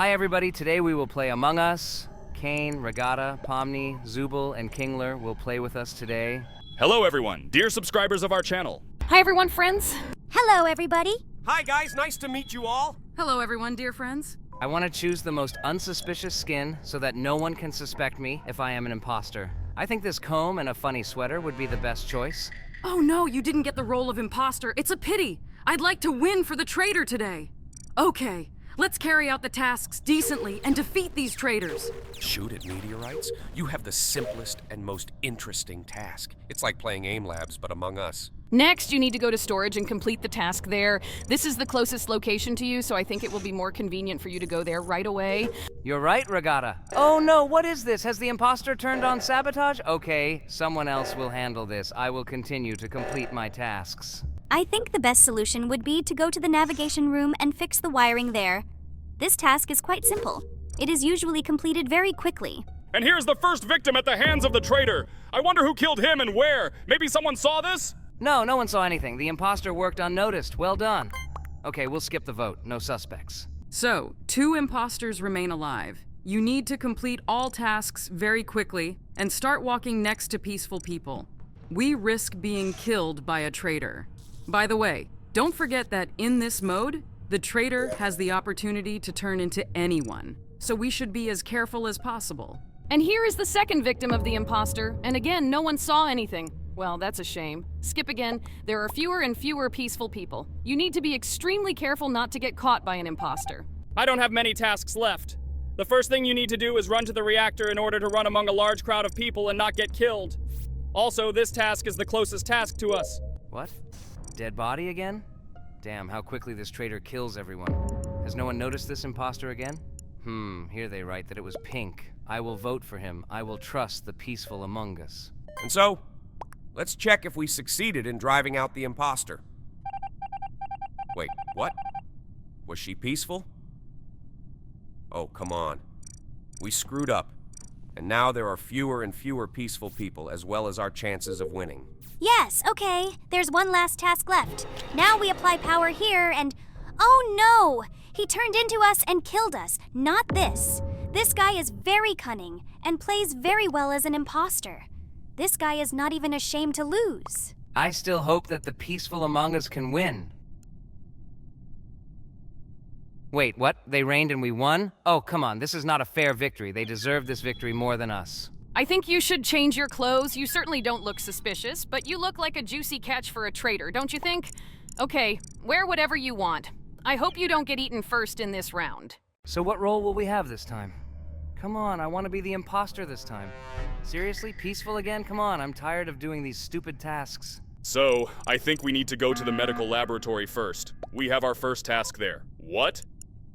Hi everybody, today we will play Among Us. Kane, Regatta, Pomni, Zubul, and Kingler will play with us today. Hello everyone, dear subscribers of our channel. Hi everyone, friends. Hello, everybody. Hi guys, nice to meet you all. Hello everyone, dear friends. I want to choose the most unsuspicious skin so that no one can suspect me if I am an imposter. I think this comb and a funny sweater would be the best choice. Oh no, you didn't get the role of imposter. It's a pity. I'd like to win for the traitor today. Okay, let's carry out the tasks decently and defeat these traitors. Shoot at meteorites? You have the simplest and most interesting task. It's like playing AIM Labs, but Among Us. Next, you need to go to storage and complete the task there. This is the closest location to you, so I think it will be more convenient for you to go there right away. You're right, Regatta. Oh no, what is this? Has the imposter turned on sabotage? Okay, someone else will handle this. I will continue to complete my tasks. I think the best solution would be to go to the navigation room and fix the wiring there. This task is quite simple. It is usually completed very quickly. And here's the first victim at the hands of the traitor. I wonder who killed him and where. Maybe someone saw this? No one saw anything. The imposter worked unnoticed. Well done. Okay, we'll skip the vote. No suspects. So, 2 imposters remain alive. You need to complete all tasks very quickly and start walking next to peaceful people. We risk being killed by a traitor. By the way, don't forget that in this mode, the traitor has the opportunity to turn into anyone, so we should be as careful as possible. And here is the second victim of the imposter, and again, no one saw anything. Well, that's a shame. Skip again. There are fewer and fewer peaceful people. You need to be extremely careful not to get caught by an imposter. I don't have many tasks left. The first thing you need to do is run to the reactor in order to run among a large crowd of people and not get killed. Also, this task is the closest task to us. What? Dead body again? Damn, how quickly this traitor kills everyone. Has no one noticed this imposter again? Here they write that it was Pink. I will vote for him. I will trust the peaceful among us. And so, let's check if we succeeded in driving out the imposter. Wait, what? Was she peaceful? Oh, come on. We screwed up. And now there are fewer and fewer peaceful people, as well as our chances of winning. Yes, okay. There's one last task left. Now we apply power here and... Oh no! He turned into us and killed us. Not this. This guy is very cunning and plays very well as an imposter. This guy is not even ashamed to lose. I still hope that the peaceful among us can win. Wait, what? They reigned and we won? Oh, come on, this is not a fair victory. They deserve this victory more than us. I think you should change your clothes. You certainly don't look suspicious, but you look like a juicy catch for a traitor, don't you think? Okay, wear whatever you want. I hope you don't get eaten first in this round. So what role will we have this time? Come on, I want to be the imposter this time. Seriously? Peaceful again? Come on, I'm tired of doing these stupid tasks. So, I think we need to go to the medical laboratory first. We have our first task there. What?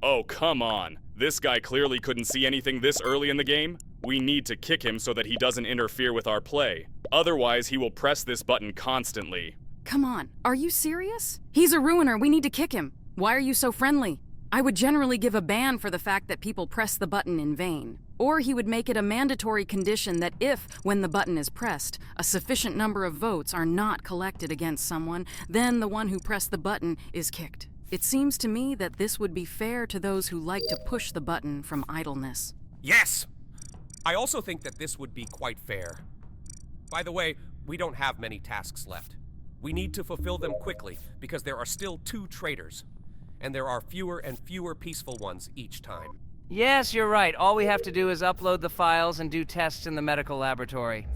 Oh, come on. This guy clearly couldn't see anything this early in the game. We need to kick him so that he doesn't interfere with our play. Otherwise, he will press this button constantly. Come on, are you serious? He's a ruiner, we need to kick him. Why are you so friendly? I would generally give a ban for the fact that people press the button in vain. Or he would make it a mandatory condition that if, when the button is pressed, a sufficient number of votes are not collected against someone, then the one who pressed the button is kicked. It seems to me that this would be fair to those who like to push the button from idleness. Yes! I also think that this would be quite fair. By the way, we don't have many tasks left. We need to fulfill them quickly because there are still 2 traitors. And there are fewer and fewer peaceful ones each time. Yes, you're right. All we have to do is upload the files and do tests in the medical laboratory.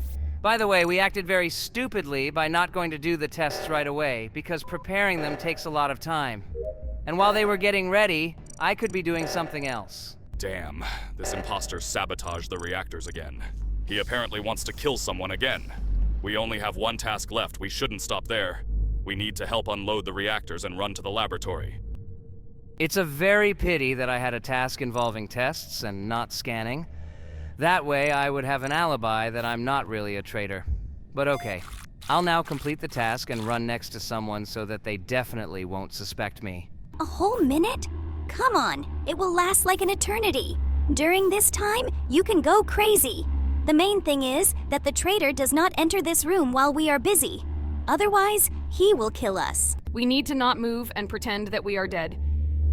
By the way, we acted very stupidly by not going to do the tests right away, because preparing them takes a lot of time. And while they were getting ready, I could be doing something else. Damn, this imposter sabotaged the reactors again. He apparently wants to kill someone again. We only have one task left. We shouldn't stop there. We need to help unload the reactors and run to the laboratory. It's a very pity that I had a task involving tests and not scanning. That way, I would have an alibi that I'm not really a traitor. But okay, I'll now complete the task and run next to someone so that they definitely won't suspect me. A whole minute? Come on, it will last like an eternity. During this time, you can go crazy. The main thing is that the traitor does not enter this room while we are busy. Otherwise, he will kill us. We need to not move and pretend that we are dead.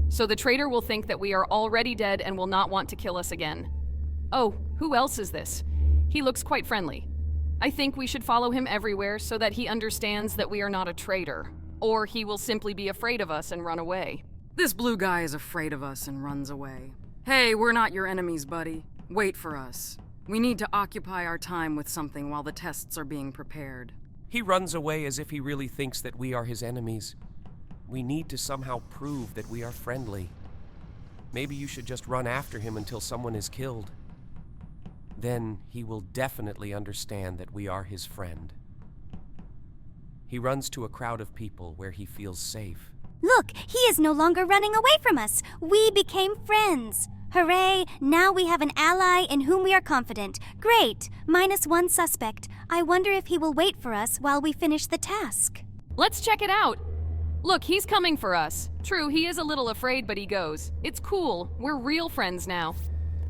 so the traitor will think that we are already dead and will not want to kill us again. Oh, who else is this? He looks quite friendly. I think we should follow him everywhere so that he understands that we are not a traitor, or he will simply be afraid of us and run away. This blue guy is afraid of us and runs away. Hey, we're not your enemies, buddy. Wait for us. We need to occupy our time with something while the tests are being prepared. He runs away as if he really thinks that we are his enemies. We need to somehow prove that we are friendly. Maybe you should just run after him until someone is killed. Then he will definitely understand that we are his friend. He runs to a crowd of people where he feels safe. Look, he is no longer running away from us. We became friends. Hooray! Now we have an ally in whom we are confident. Great! -1 suspect. I wonder if he will wait for us while we finish the task. Let's check it out! Look, he's coming for us. True, he is a little afraid, but he goes. It's cool. We're real friends now.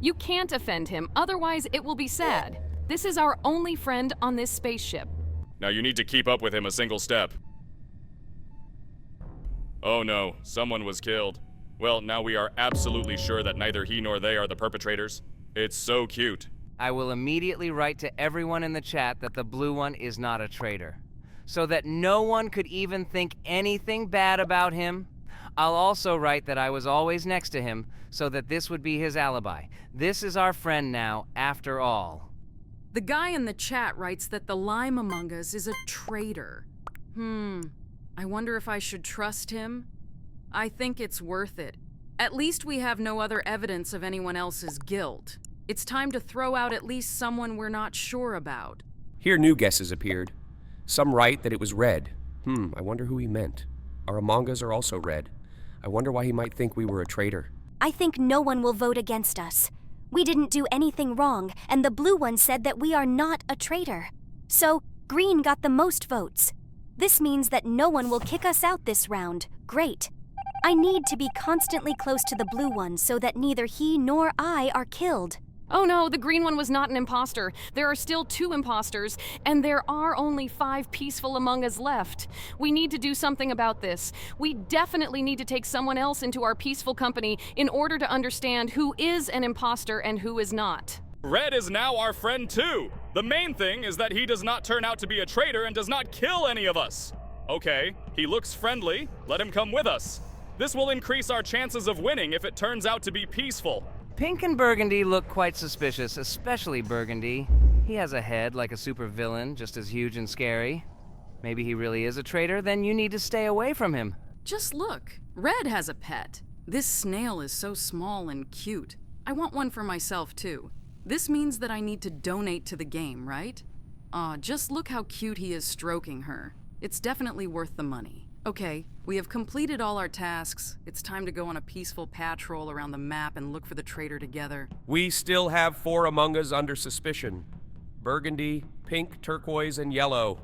You can't offend him, otherwise it will be sad. This is our only friend on this spaceship. Now you need to keep up with him a single step. Oh no, someone was killed. Well, now we are absolutely sure that neither he nor they are the perpetrators. It's so cute. I will immediately write to everyone in the chat that the blue one is not a traitor, so that no one could even think anything bad about him. I'll also write that I was always next to him, so that this would be his alibi. This is our friend now, after all. The guy in the chat writes that the lime among us is a traitor. I wonder if I should trust him? I think it's worth it. At least we have no other evidence of anyone else's guilt. It's time to throw out at least someone we're not sure about. Here new guesses appeared. Some write that it was Red. I wonder who he meant. Our Among Us are also red. I wonder why he might think we were a traitor. I think no one will vote against us. We didn't do anything wrong, and the blue one said that we are not a traitor. So, green got the most votes. This means that no one will kick us out this round. Great. I need to be constantly close to the blue one so that neither he nor I are killed. Oh no, the green one was not an imposter. There are still 2 imposters, and there are only 5 peaceful Among Us left. We need to do something about this. We definitely need to take someone else into our peaceful company in order to understand who is an imposter and who is not. Red is now our friend too. The main thing is that he does not turn out to be a traitor and does not kill any of us. Okay, he looks friendly. Let him come with us. This will increase our chances of winning if it turns out to be peaceful. Pink and Burgundy look quite suspicious, especially Burgundy. He has a head like a supervillain, just as huge and scary. Maybe he really is a traitor, then you need to stay away from him. Just look. Red has a pet. This snail is so small and cute. I want one for myself, too. This means that I need to donate to the game, right? Aw, just look how cute he is stroking her. It's definitely worth the money. Okay, we have completed all our tasks. It's time to go on a peaceful patrol around the map and look for the traitor together. We still have 4 Among Us under suspicion. Burgundy, pink, turquoise, and yellow.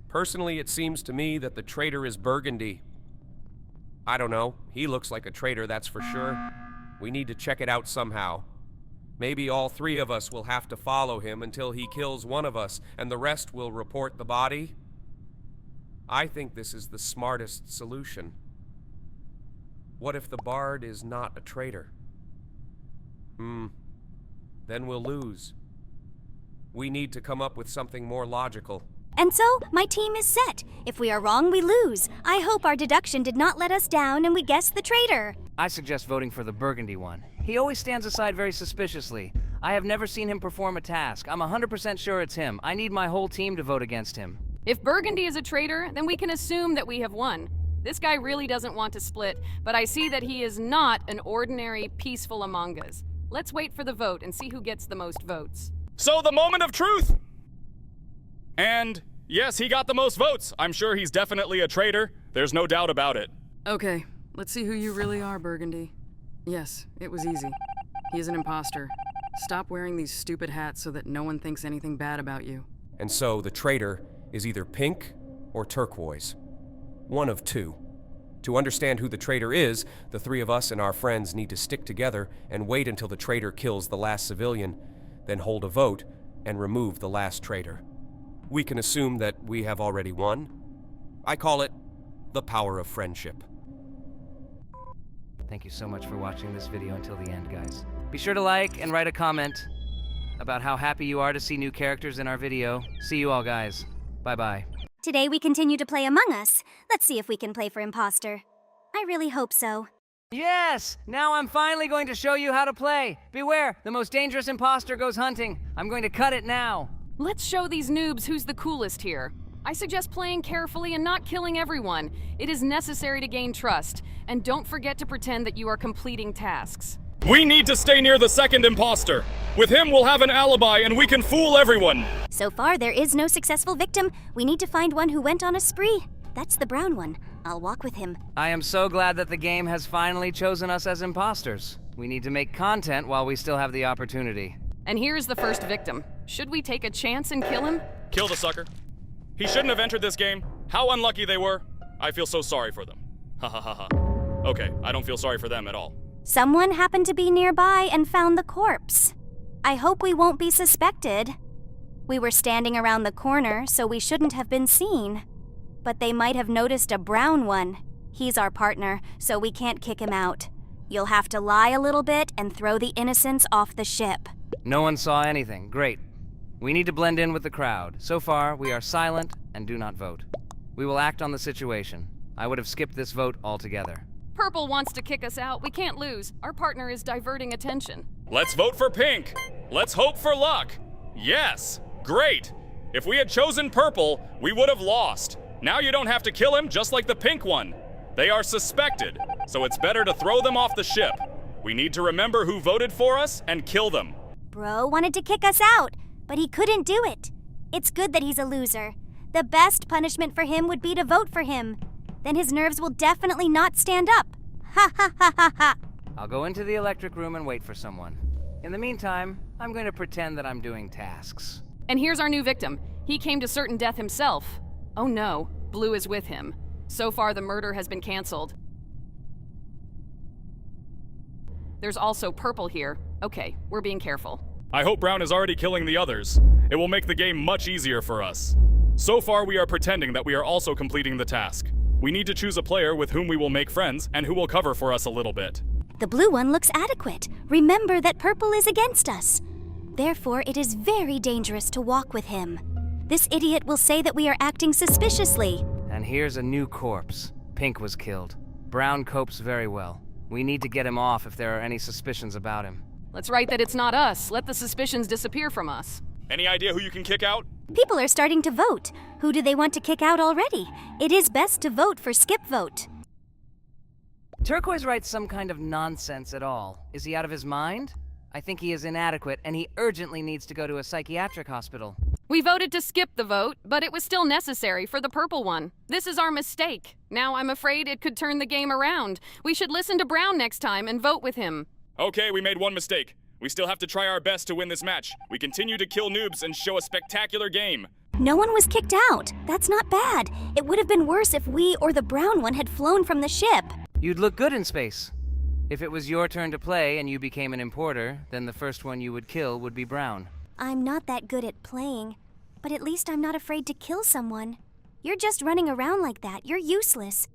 Personally, it seems to me that the traitor is Burgundy. I don't know. He looks like a traitor, that's for sure. We need to check it out somehow. Maybe all 3 of us will have to follow him until he kills one of us, and the rest will report the body. I think this is the smartest solution. What if the bard is not a traitor? Then we'll lose. We need to come up with something more logical. And so, my team is set. If we are wrong, we lose. I hope our deduction did not let us down and we guessed the traitor. I suggest voting for the Burgundy one. He always stands aside very suspiciously. I have never seen him perform a task. I'm 100% sure it's him. I need my whole team to vote against him. If Burgundy is a traitor, then we can assume that we have won. This guy really doesn't want to split, but I see that he is not an ordinary, peaceful Among Us. Let's wait for the vote and see who gets the most votes. So the moment of truth! And yes, he got the most votes. I'm sure he's definitely a traitor. There's no doubt about it. Okay, let's see who you really are, Burgundy. Yes, it was easy. He is an imposter. Stop wearing these stupid hats so that no one thinks anything bad about you. And so the traitor is either pink or turquoise. One of 2. To understand who the traitor is, the 3 of us and our friends need to stick together and wait until the traitor kills the last civilian, then hold a vote and remove the last traitor. We can assume that we have already won. I call it the power of friendship. Thank you so much for watching this video until the end, guys. Be sure to like and write a comment about how happy you are to see new characters in our video. See you all, guys. Bye-bye. Today we continue to play Among Us. Let's see if we can play for Impostor. I really hope so. Yes! Now I'm finally going to show you how to play. Beware, the most dangerous imposter goes hunting. I'm going to cut it now. Let's show these noobs who's the coolest here. I suggest playing carefully and not killing everyone. It is necessary to gain trust. And don't forget to pretend that you are completing tasks. We need to stay near the second imposter. With him, we'll have an alibi and we can fool everyone. So far, there is no successful victim. We need to find one who went on a spree. That's the brown one. I'll walk with him. I am so glad that the game has finally chosen us as imposters. We need to make content while we still have the opportunity. And here's the first victim. Should we take a chance and kill him? Kill the sucker. He shouldn't have entered this game. How unlucky they were. I feel so sorry for them. Ha ha ha ha. Okay, I don't feel sorry for them at all. Someone happened to be nearby and found the corpse. I hope we won't be suspected. We were standing around the corner, so we shouldn't have been seen. But they might have noticed a brown one. He's our partner, so we can't kick him out. You'll have to lie a little bit and throw the innocents off the ship. No one saw anything. Great. We need to blend in with the crowd. So far, we are silent and do not vote. We will act on the situation. I would have skipped this vote altogether. Purple wants to kick us out. We can't lose. Our partner is diverting attention. Let's vote for pink. Let's hope for luck. Yes, great. If we had chosen purple, we would have lost. Now you don't have to kill him, just like the pink one. They are suspected, so it's better to throw them off the ship. We need to remember who voted for us and kill them. Bro wanted to kick us out, but he couldn't do it. It's good that he's a loser. The best punishment for him would be to vote for him. Then his nerves will definitely not stand up. Ha ha ha ha ha. I'll go into the electric room and wait for someone. In the meantime, I'm going to pretend that I'm doing tasks. And here's our new victim. He came to certain death himself. Oh no, Blue is with him. So far, the murder has been canceled. There's also Purple here. Okay, we're being careful. I hope Brown is already killing the others. It will make the game much easier for us. So far, we are pretending that we are also completing the task. We need to choose a player with whom we will make friends and who will cover for us a little bit. The blue one looks adequate. Remember that purple is against us. Therefore, it is very dangerous to walk with him. This idiot will say that we are acting suspiciously. And here's a new corpse. Pink was killed. Brown copes very well. We need to get him off if there are any suspicions about him. Let's write that it's not us. Let the suspicions disappear from us. Any idea who you can kick out? People are starting to vote. Who do they want to kick out already? It is best to vote for skip vote. Turquoise writes some kind of nonsense at all. Is he out of his mind? I think he is inadequate, and he urgently needs to go to a psychiatric hospital. We voted to skip the vote, but it was still necessary for the purple one. This is our mistake. Now I'm afraid it could turn the game around. We should listen to Brown next time and vote with him. Okay, we made one mistake. We still have to try our best to win this match. We continue to kill noobs and show a spectacular game. No one was kicked out. That's not bad. It would have been worse if we or the brown one had flown from the ship. You'd look good in space. If it was your turn to play and you became an importer, then the first one you would kill would be Brown. I'm not that good at playing, but at least I'm not afraid to kill someone. You're just running around like that. You're useless.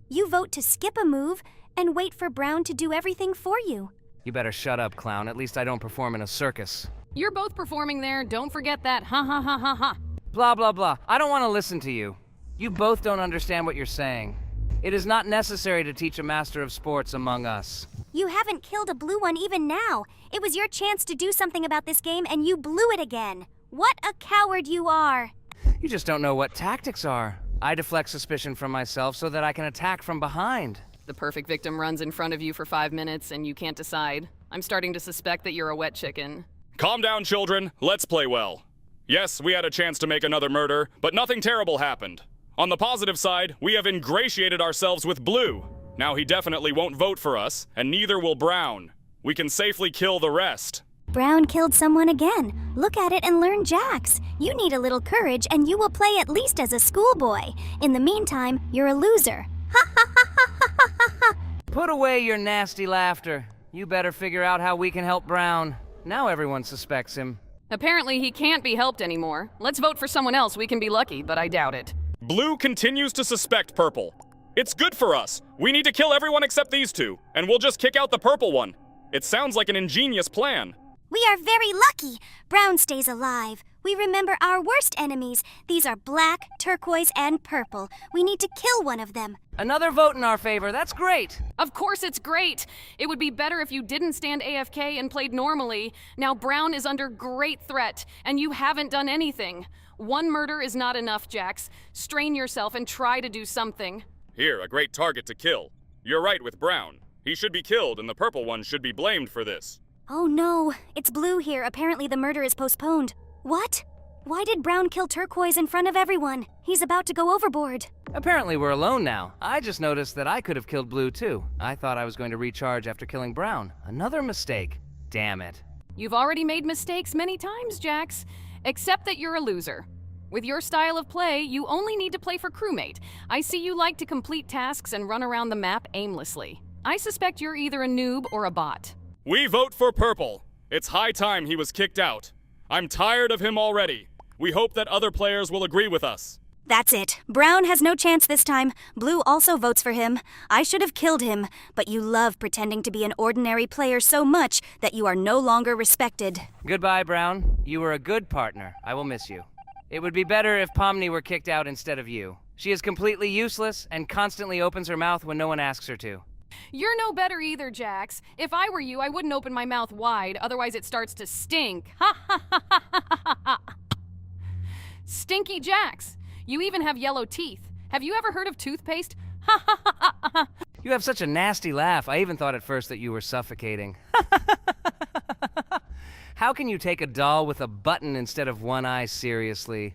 You vote to skip a move and wait for Brown to do everything for you. You better shut up, clown. At least I don't perform in a circus. You're both performing there. Don't forget that. Ha ha ha ha ha. Blah, blah, blah. I don't want to listen to you. You both don't understand what you're saying. It is not necessary to teach a master of sports among us. You haven't killed a blue one even now. It was your chance to do something about this game and you blew it again. What a coward you are. You just don't know what tactics are. I deflect suspicion from myself so that I can attack from behind. The perfect victim runs in front of you for 5 minutes and you can't decide. I'm starting to suspect that you're a wet chicken. Calm down, children. Let's play well. Yes, we had a chance to make another murder, but nothing terrible happened. On the positive side, we have ingratiated ourselves with Blue. Now he definitely won't vote for us, and neither will Brown. We can safely kill the rest. Brown killed someone again. Look at it and learn jacks. You need a little courage and you will play at least as a schoolboy. In the meantime, you're a loser. Ha ha ha ha ha ha ha. Put away your nasty laughter. You better figure out how we can help Brown. Now everyone suspects him. Apparently he can't be helped anymore. Let's vote for someone else. We can be lucky, but I doubt it. Blue continues to suspect Purple. It's good for us. We need to kill everyone except these two, and we'll just kick out the purple one. It sounds like an ingenious plan. We are very lucky. Brown stays alive. We remember our worst enemies. These are black, turquoise, and purple. We need to kill one of them. Another vote in our favor. That's great. Of course it's great. It would be better if you didn't stand AFK and played normally. Now Brown is under great threat, and you haven't done anything. One murder is not enough, Jax. Strain yourself and try to do something. Here, a great target to kill. You're right with Brown. He should be killed, and the purple one should be blamed for this. Oh no, it's Blue here. Apparently the murder is postponed. What? Why did Brown kill Turquoise in front of everyone? He's about to go overboard. Apparently we're alone now. I just noticed that I could have killed Blue too. I thought I was going to recharge after killing Brown. Another mistake. Damn it. You've already made mistakes many times, Jax. Except that you're a loser. With your style of play, you only need to play for Crewmate. I see you like to complete tasks and run around the map aimlessly. I suspect you're either a noob or a bot. We vote for purple. It's high time he was kicked out. I'm tired of him already. We hope that other players will agree with us. That's it. Brown has no chance this time. Blue also votes for him. I should have killed him, but you love pretending to be an ordinary player so much that you are no longer respected. Goodbye, Brown. You were a good partner. I will miss you. It would be better if Pomni were kicked out instead of you. She is completely useless and constantly opens her mouth when no one asks her to. You're no better either, Jax. If I were you, I wouldn't open my mouth wide, otherwise it starts to stink. Ha ha ha ha ha ha! Stinky Jax! You even have yellow teeth. Have you ever heard of toothpaste? Ha ha ha ha ha! You have such a nasty laugh. I even thought at first that you were suffocating. How can you take a doll with a button instead of one eye seriously?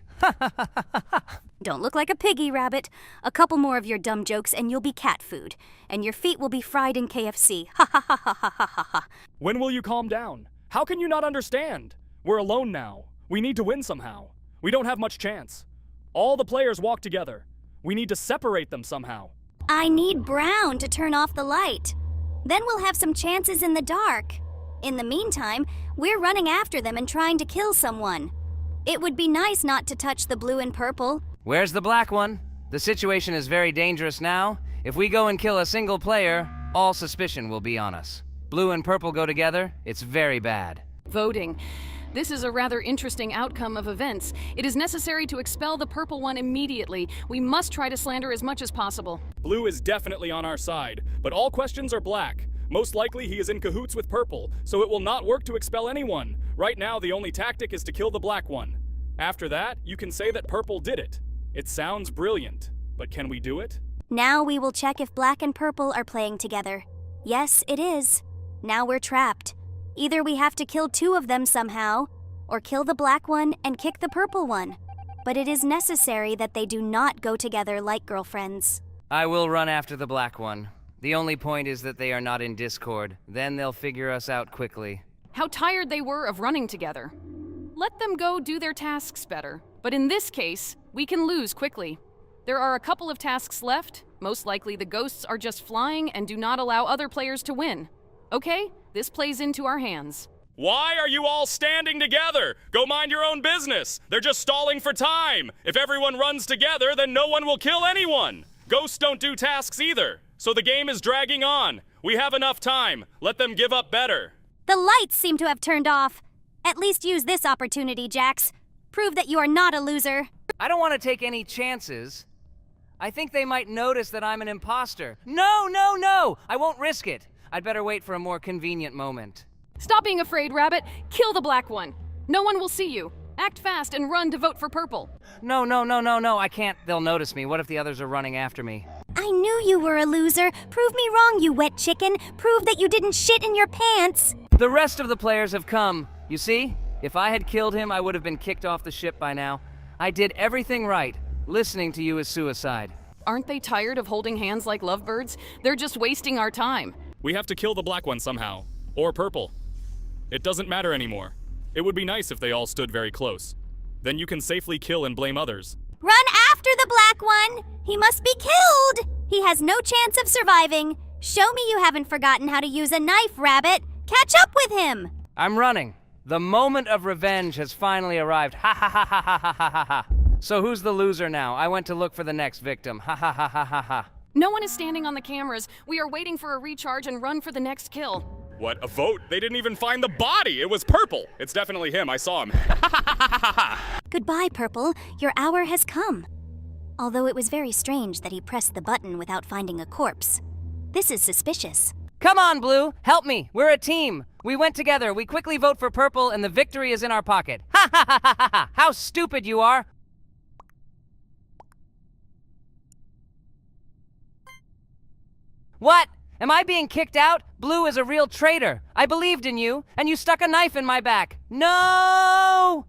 Don't look like a piggy, Rabbit. A couple more of your dumb jokes and you'll be cat food. And your feet will be fried in KFC. Ha ha ha ha ha ha ha. When will you calm down? How can you not understand? We're alone now. We need to win somehow. We don't have much chance. All the players walk together. We need to separate them somehow. I need Brown to turn off the light. Then we'll have some chances in the dark. In the meantime, we're running after them and trying to kill someone. It would be nice not to touch the blue and purple. Where's the black one? The situation is very dangerous now. If we go and kill a single player, all suspicion will be on us. Blue and purple go together, it's very bad. Voting. This is a rather interesting outcome of events. It is necessary to expel the purple one immediately. We must try to slander as much as possible. Blue is definitely on our side, but all questions are black. Most likely he is in cahoots with purple, so it will not work to expel anyone. Right now, the only tactic is to kill the black one. After that, you can say that purple did it. It sounds brilliant, but can we do it? Now we will check if black and purple are playing together. Yes, it is. Now we're trapped. Either we have to kill two of them somehow, or kill the black one and kick the purple one. But it is necessary that they do not go together like girlfriends. I will run after the black one. The only point is that they are not in Discord. Then they'll figure us out quickly. How tired they were of running together. Let them go do their tasks better. But in this case, we can lose quickly. There are a couple of tasks left. Most likely the ghosts are just flying and do not allow other players to win. Okay, this plays into our hands. Why are you all standing together? Go mind your own business. They're just stalling for time. If everyone runs together, then no one will kill anyone. Ghosts don't do tasks either. So the game is dragging on. We have enough time. Let them give up better. The lights seem to have turned off. At least use this opportunity, Jax. Prove that you are not a loser. I don't want to take any chances. I think they might notice that I'm an imposter. No, no, no! I won't risk it. I'd better wait for a more convenient moment. Stop being afraid, Rabbit. Kill the black one. No one will see you. Act fast and run to vote for purple. No, no, no, no, no. I can't. They'll notice me. What if the others are running after me? I knew you were a loser. Prove me wrong, you wet chicken. Prove that you didn't shit in your pants. The rest of the players have come. You see? If I had killed him, I would have been kicked off the ship by now. I did everything right. Listening to you is suicide. Aren't they tired of holding hands like lovebirds? They're just wasting our time. We have to kill the black one somehow. Or purple. It doesn't matter anymore. It would be nice if they all stood very close. Then you can safely kill and blame others. Run after the black one! He must be killed! He has no chance of surviving. Show me you haven't forgotten how to use a knife, Rabbit. Catch up with him! I'm running. The moment of revenge has finally arrived. Ha ha ha ha ha ha ha ha ha. So who's the loser now? I went to look for the next victim. Ha ha ha ha ha ha. No one is standing on the cameras. We are waiting for a recharge and run for the next kill. What, a vote? They didn't even find the body! It was Purple! It's definitely him, I saw him. Goodbye, Purple. Your hour has come. Although it was very strange that he pressed the button without finding a corpse. This is suspicious. Come on, Blue, help me. We're a team. We went together. We quickly vote for Purple, and the victory is in our pocket. Ha ha ha ha ha ha! How stupid you are! What? Am I being kicked out? Blue is a real traitor. I believed in you, and you stuck a knife in my back. No!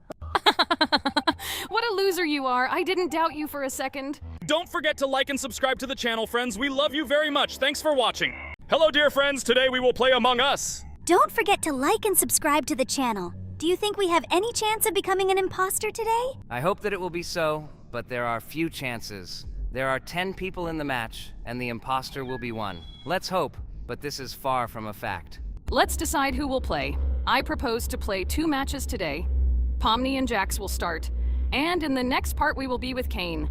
What a loser you are. I didn't doubt you for a second. Don't forget to like and subscribe to the channel, friends. We love you very much. Thanks for watching. Hello, dear friends. Today we will play Among Us. Don't forget to like and subscribe to the channel. Do you think we have any chance of becoming an imposter today? I hope that it will be so, but there are few chances. There are 10 people in the match, and the imposter will be one. Let's hope, but this is far from a fact. Let's decide who will play. I propose to play 2 matches today. Pomni and Jax will start, and in the next part we will be with Kane.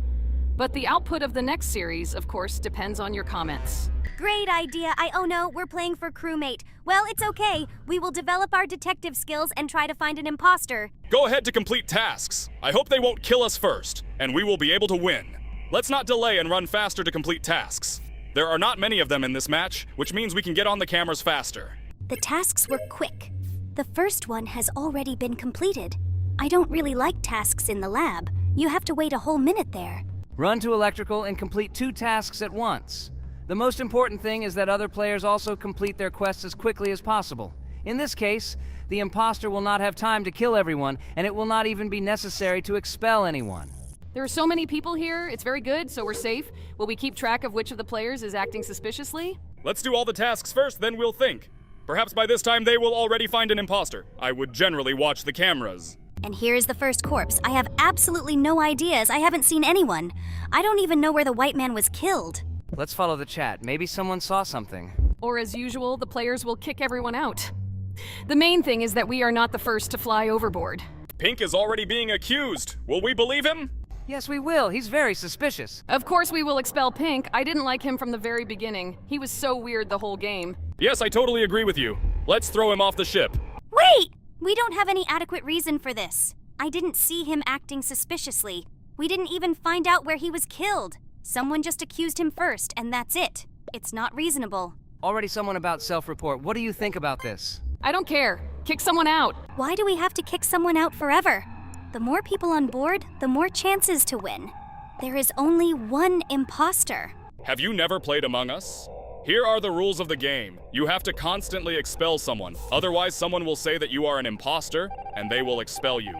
But the output of the next series, of course, depends on your comments. Great idea. Oh no, we're playing for Crewmate. Well, it's okay. We will develop our detective skills and try to find an imposter. Go ahead to complete tasks. I hope they won't kill us first, and we will be able to win. Let's not delay and run faster to complete tasks. There are not many of them in this match, which means we can get on the cameras faster. The tasks were quick. The first one has already been completed. I don't really like tasks in the lab. You have to wait a whole minute there. Run to electrical and complete 2 tasks at once. The most important thing is that other players also complete their quests as quickly as possible. In this case, the imposter will not have time to kill everyone, and it will not even be necessary to expel anyone. There are so many people here. It's very good, so we're safe. Will we keep track of which of the players is acting suspiciously? Let's do all the tasks first, then we'll think. Perhaps by this time they will already find an imposter. I would generally watch the cameras. And here is the first corpse. I have absolutely no ideas. I haven't seen anyone. I don't even know where the white man was killed. Let's follow the chat. Maybe someone saw something. Or as usual, the players will kick everyone out. The main thing is that we are not the first to fly overboard. Pink is already being accused. Will we believe him? Yes, we will. He's very suspicious. Of course we will expel Pink. I didn't like him from the very beginning. He was so weird the whole game. Yes, I totally agree with you. Let's throw him off the ship. Wait! We don't have any adequate reason for this. I didn't see him acting suspiciously. We didn't even find out where he was killed. Someone just accused him first, and that's it. It's not reasonable. Already someone about self-report. What do you think about this? I don't care. Kick someone out. Why do we have to kick someone out forever? The more people on board, the more chances to win. There is only one imposter. Have you never played Among Us? Here are the rules of the game. You have to constantly expel someone. Otherwise, someone will say that you are an imposter, and they will expel you.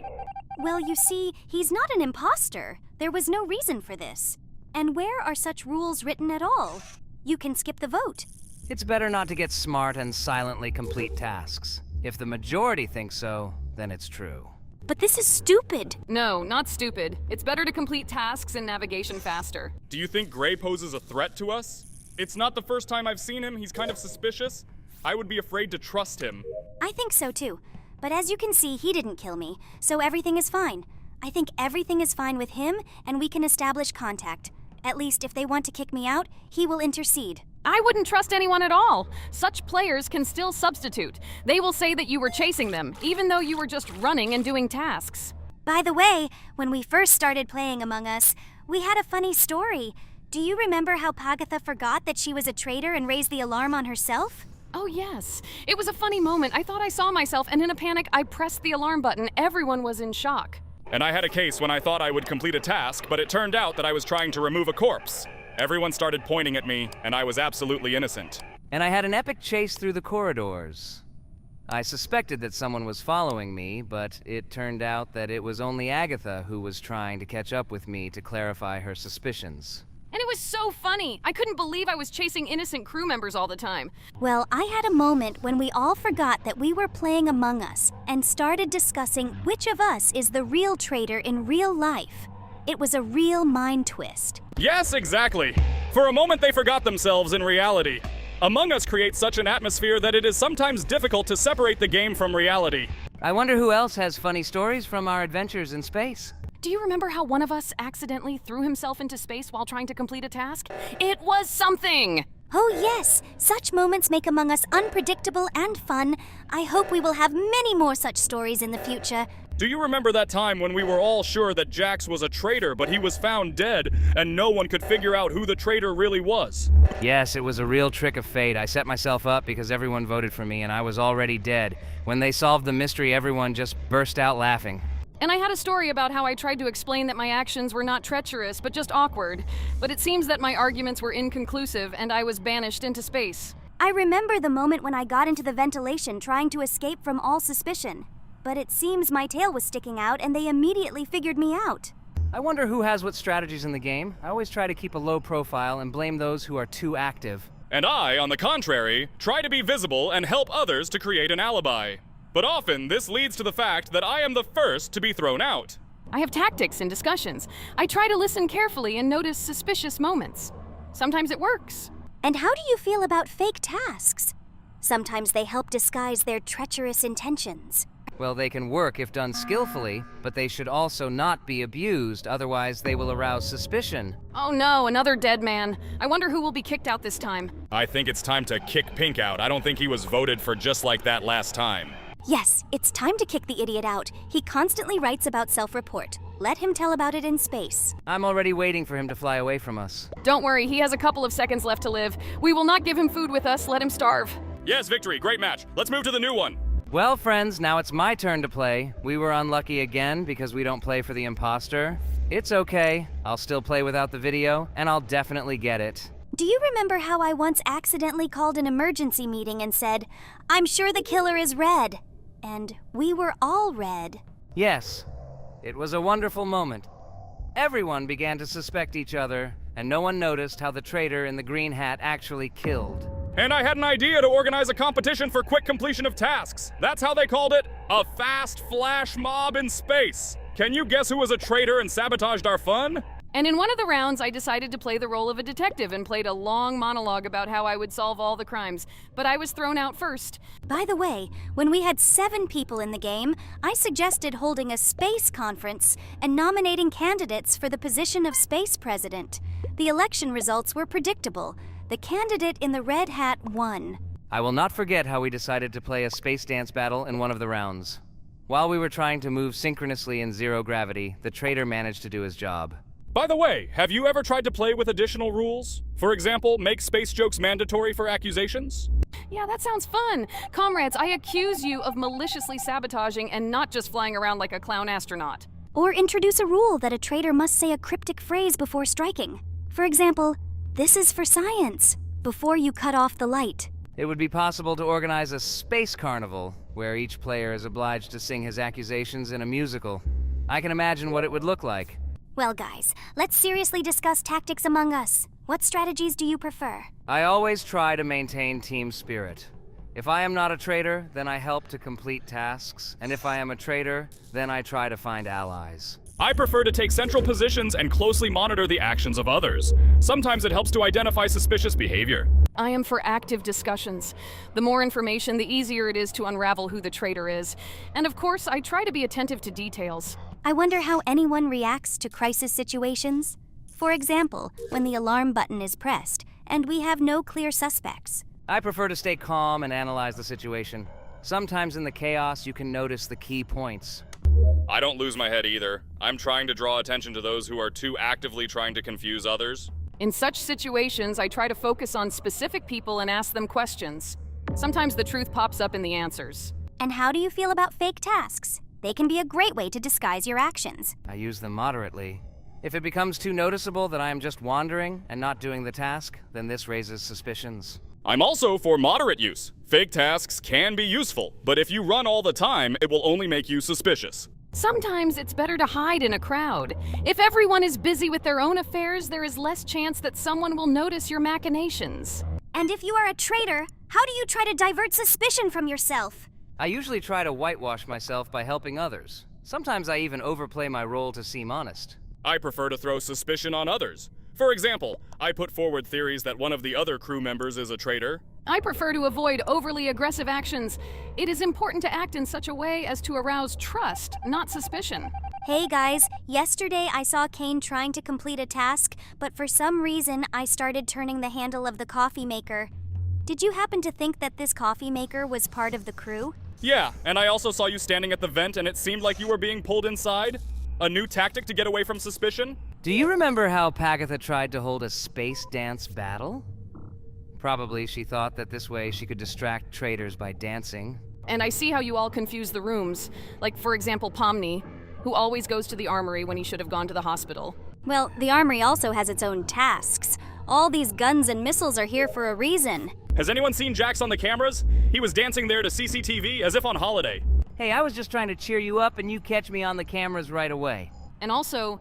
Well, you see, he's not an imposter. There was no reason for this. And where are such rules written at all? You can skip the vote. It's better not to get smart and silently complete tasks. If the majority thinks so, then it's true. But this is stupid. No, not stupid. It's better to complete tasks and navigation faster. Do you think Gray poses a threat to us? It's not the first time I've seen him. He's kind of suspicious. I would be afraid to trust him. I think so too. But as you can see, he didn't kill me, so everything is fine. I think everything is fine with him, and we can establish contact. At least if they want to kick me out, he will intercede. I wouldn't trust anyone at all. Such players can still substitute. They will say that you were chasing them, even though you were just running and doing tasks. By the way, when we first started playing Among Us, we had a funny story. Do you remember how Pagatha forgot that she was a traitor and raised the alarm on herself? Oh yes. It was a funny moment. I thought I saw myself, and in a panic, I pressed the alarm button. Everyone was in shock. And I had a case when I thought I would complete a task, but it turned out that I was trying to remove a corpse. Everyone started pointing at me, and I was absolutely innocent. And I had an epic chase through the corridors. I suspected that someone was following me, but it turned out that it was only Agatha who was trying to catch up with me to clarify her suspicions. And it was so funny. I couldn't believe I was chasing innocent crew members all the time. Well, I had a moment when we all forgot that we were playing Among Us and started discussing which of us is the real traitor in real life. It was a real mind twist. Yes, exactly. For a moment they forgot themselves in reality. Among Us creates such an atmosphere that it is sometimes difficult to separate the game from reality. I wonder who else has funny stories from our adventures in space. Do you remember how one of us accidentally threw himself into space while trying to complete a task? It was something! Oh, yes. Such moments make Among Us unpredictable and fun. I hope we will have many more such stories in the future. Do you remember that time when we were all sure that Jax was a traitor, but he was found dead, and no one could figure out who the traitor really was? Yes, it was a real trick of fate. I set myself up because everyone voted for me and I was already dead. When they solved the mystery, everyone just burst out laughing. And I had a story about how I tried to explain that my actions were not treacherous, but just awkward. But it seems that my arguments were inconclusive, and I was banished into space. I remember the moment when I got into the ventilation trying to escape from all suspicion. But it seems my tail was sticking out and they immediately figured me out. I wonder who has what strategies in the game. I always try to keep a low profile and blame those who are too active. And I, on the contrary, try to be visible and help others to create an alibi. But often, this leads to the fact that I am the first to be thrown out. I have tactics in discussions. I try to listen carefully and notice suspicious moments. Sometimes it works. And how do you feel about fake tasks? Sometimes they help disguise their treacherous intentions. Well, they can work if done skillfully, but they should also not be abused, otherwise they will arouse suspicion. Oh no, another dead man. I wonder who will be kicked out this time. I think it's time to kick Pink out. I don't think he was voted for just like that last time. Yes, it's time to kick the idiot out. He constantly writes about self-report. Let him tell about it in space. I'm already waiting for him to fly away from us. Don't worry, he has a couple of seconds left to live. We will not give him food with us, let him starve. Yes, victory, great match. Let's move to the new one. Well, friends, now it's my turn to play. We were unlucky again because we don't play for the impostor. It's okay. I'll still play without the video, and I'll definitely get it. Do you remember how I once accidentally called an emergency meeting and said, "I'm sure the killer is red"? And we were all red. Yes, it was a wonderful moment. Everyone began to suspect each other, and no one noticed how the traitor in the green hat actually killed. And I had an idea to organize a competition for quick completion of tasks. That's how they called it, a fast flash mob in space. Can you guess who was a traitor and sabotaged our fun? And in one of the rounds, I decided to play the role of a detective and played a long monologue about how I would solve all the crimes. But I was thrown out first. By the way, when we had 7 people in the game, I suggested holding a space conference and nominating candidates for the position of space president. The election results were predictable. The candidate in the red hat won. I will not forget how we decided to play a space dance battle in one of the rounds. While we were trying to move synchronously in zero gravity, the traitor managed to do his job. By the way, have you ever tried to play with additional rules? For example, make space jokes mandatory for accusations? Yeah, that sounds fun. Comrades, I accuse you of maliciously sabotaging and not just flying around like a clown astronaut. Or introduce a rule that a traitor must say a cryptic phrase before striking. For example, "This is for science," before you cut off the light. It would be possible to organize a space carnival, where each player is obliged to sing his accusations in a musical. I can imagine what it would look like. Well, guys, let's seriously discuss tactics among us. What strategies do you prefer? I always try to maintain team spirit. If I am not a traitor, then I help to complete tasks, and if I am a traitor, then I try to find allies. I prefer to take central positions and closely monitor the actions of others. Sometimes it helps to identify suspicious behavior. I am for active discussions. The more information, the easier it is to unravel who the traitor is. And of course, I try to be attentive to details. I wonder how anyone reacts to crisis situations. For example, when the alarm button is pressed, and we have no clear suspects. I prefer to stay calm and analyze the situation. Sometimes in the chaos, you can notice the key points. I don't lose my head either. I'm trying to draw attention to those who are too actively trying to confuse others. In such situations, I try to focus on specific people and ask them questions. Sometimes the truth pops up in the answers. And how do you feel about fake tasks? They can be a great way to disguise your actions. I use them moderately. If it becomes too noticeable that I am just wandering and not doing the task, then this raises suspicions. I'm also for moderate use. Fake tasks can be useful, but if you run all the time, it will only make you suspicious. Sometimes it's better to hide in a crowd. If everyone is busy with their own affairs, there is less chance that someone will notice your machinations. And if you are a traitor, how do you try to divert suspicion from yourself? I usually try to whitewash myself by helping others. Sometimes I even overplay my role to seem honest. I prefer to throw suspicion on others. For example, I put forward theories that one of the other crew members is a traitor. I prefer to avoid overly aggressive actions. It is important to act in such a way as to arouse trust, not suspicion. Hey guys, yesterday I saw Kane trying to complete a task, but for some reason I started turning the handle of the coffee maker. Did you happen to think that this coffee maker was part of the crew? Yeah, and I also saw you standing at the vent and it seemed like you were being pulled inside. A new tactic to get away from suspicion? Do you remember how Pagatha tried to hold a space dance battle? Probably she thought that this way she could distract traitors by dancing. And I see how you all confuse the rooms. Like, for example, Pomni, who always goes to the armory when he should have gone to the hospital. Well, the armory also has its own tasks. All these guns and missiles are here for a reason. Has anyone seen Jax on the cameras? He was dancing there to CCTV as if on holiday. Hey, I was just trying to cheer you up and you catch me on the cameras right away. And also,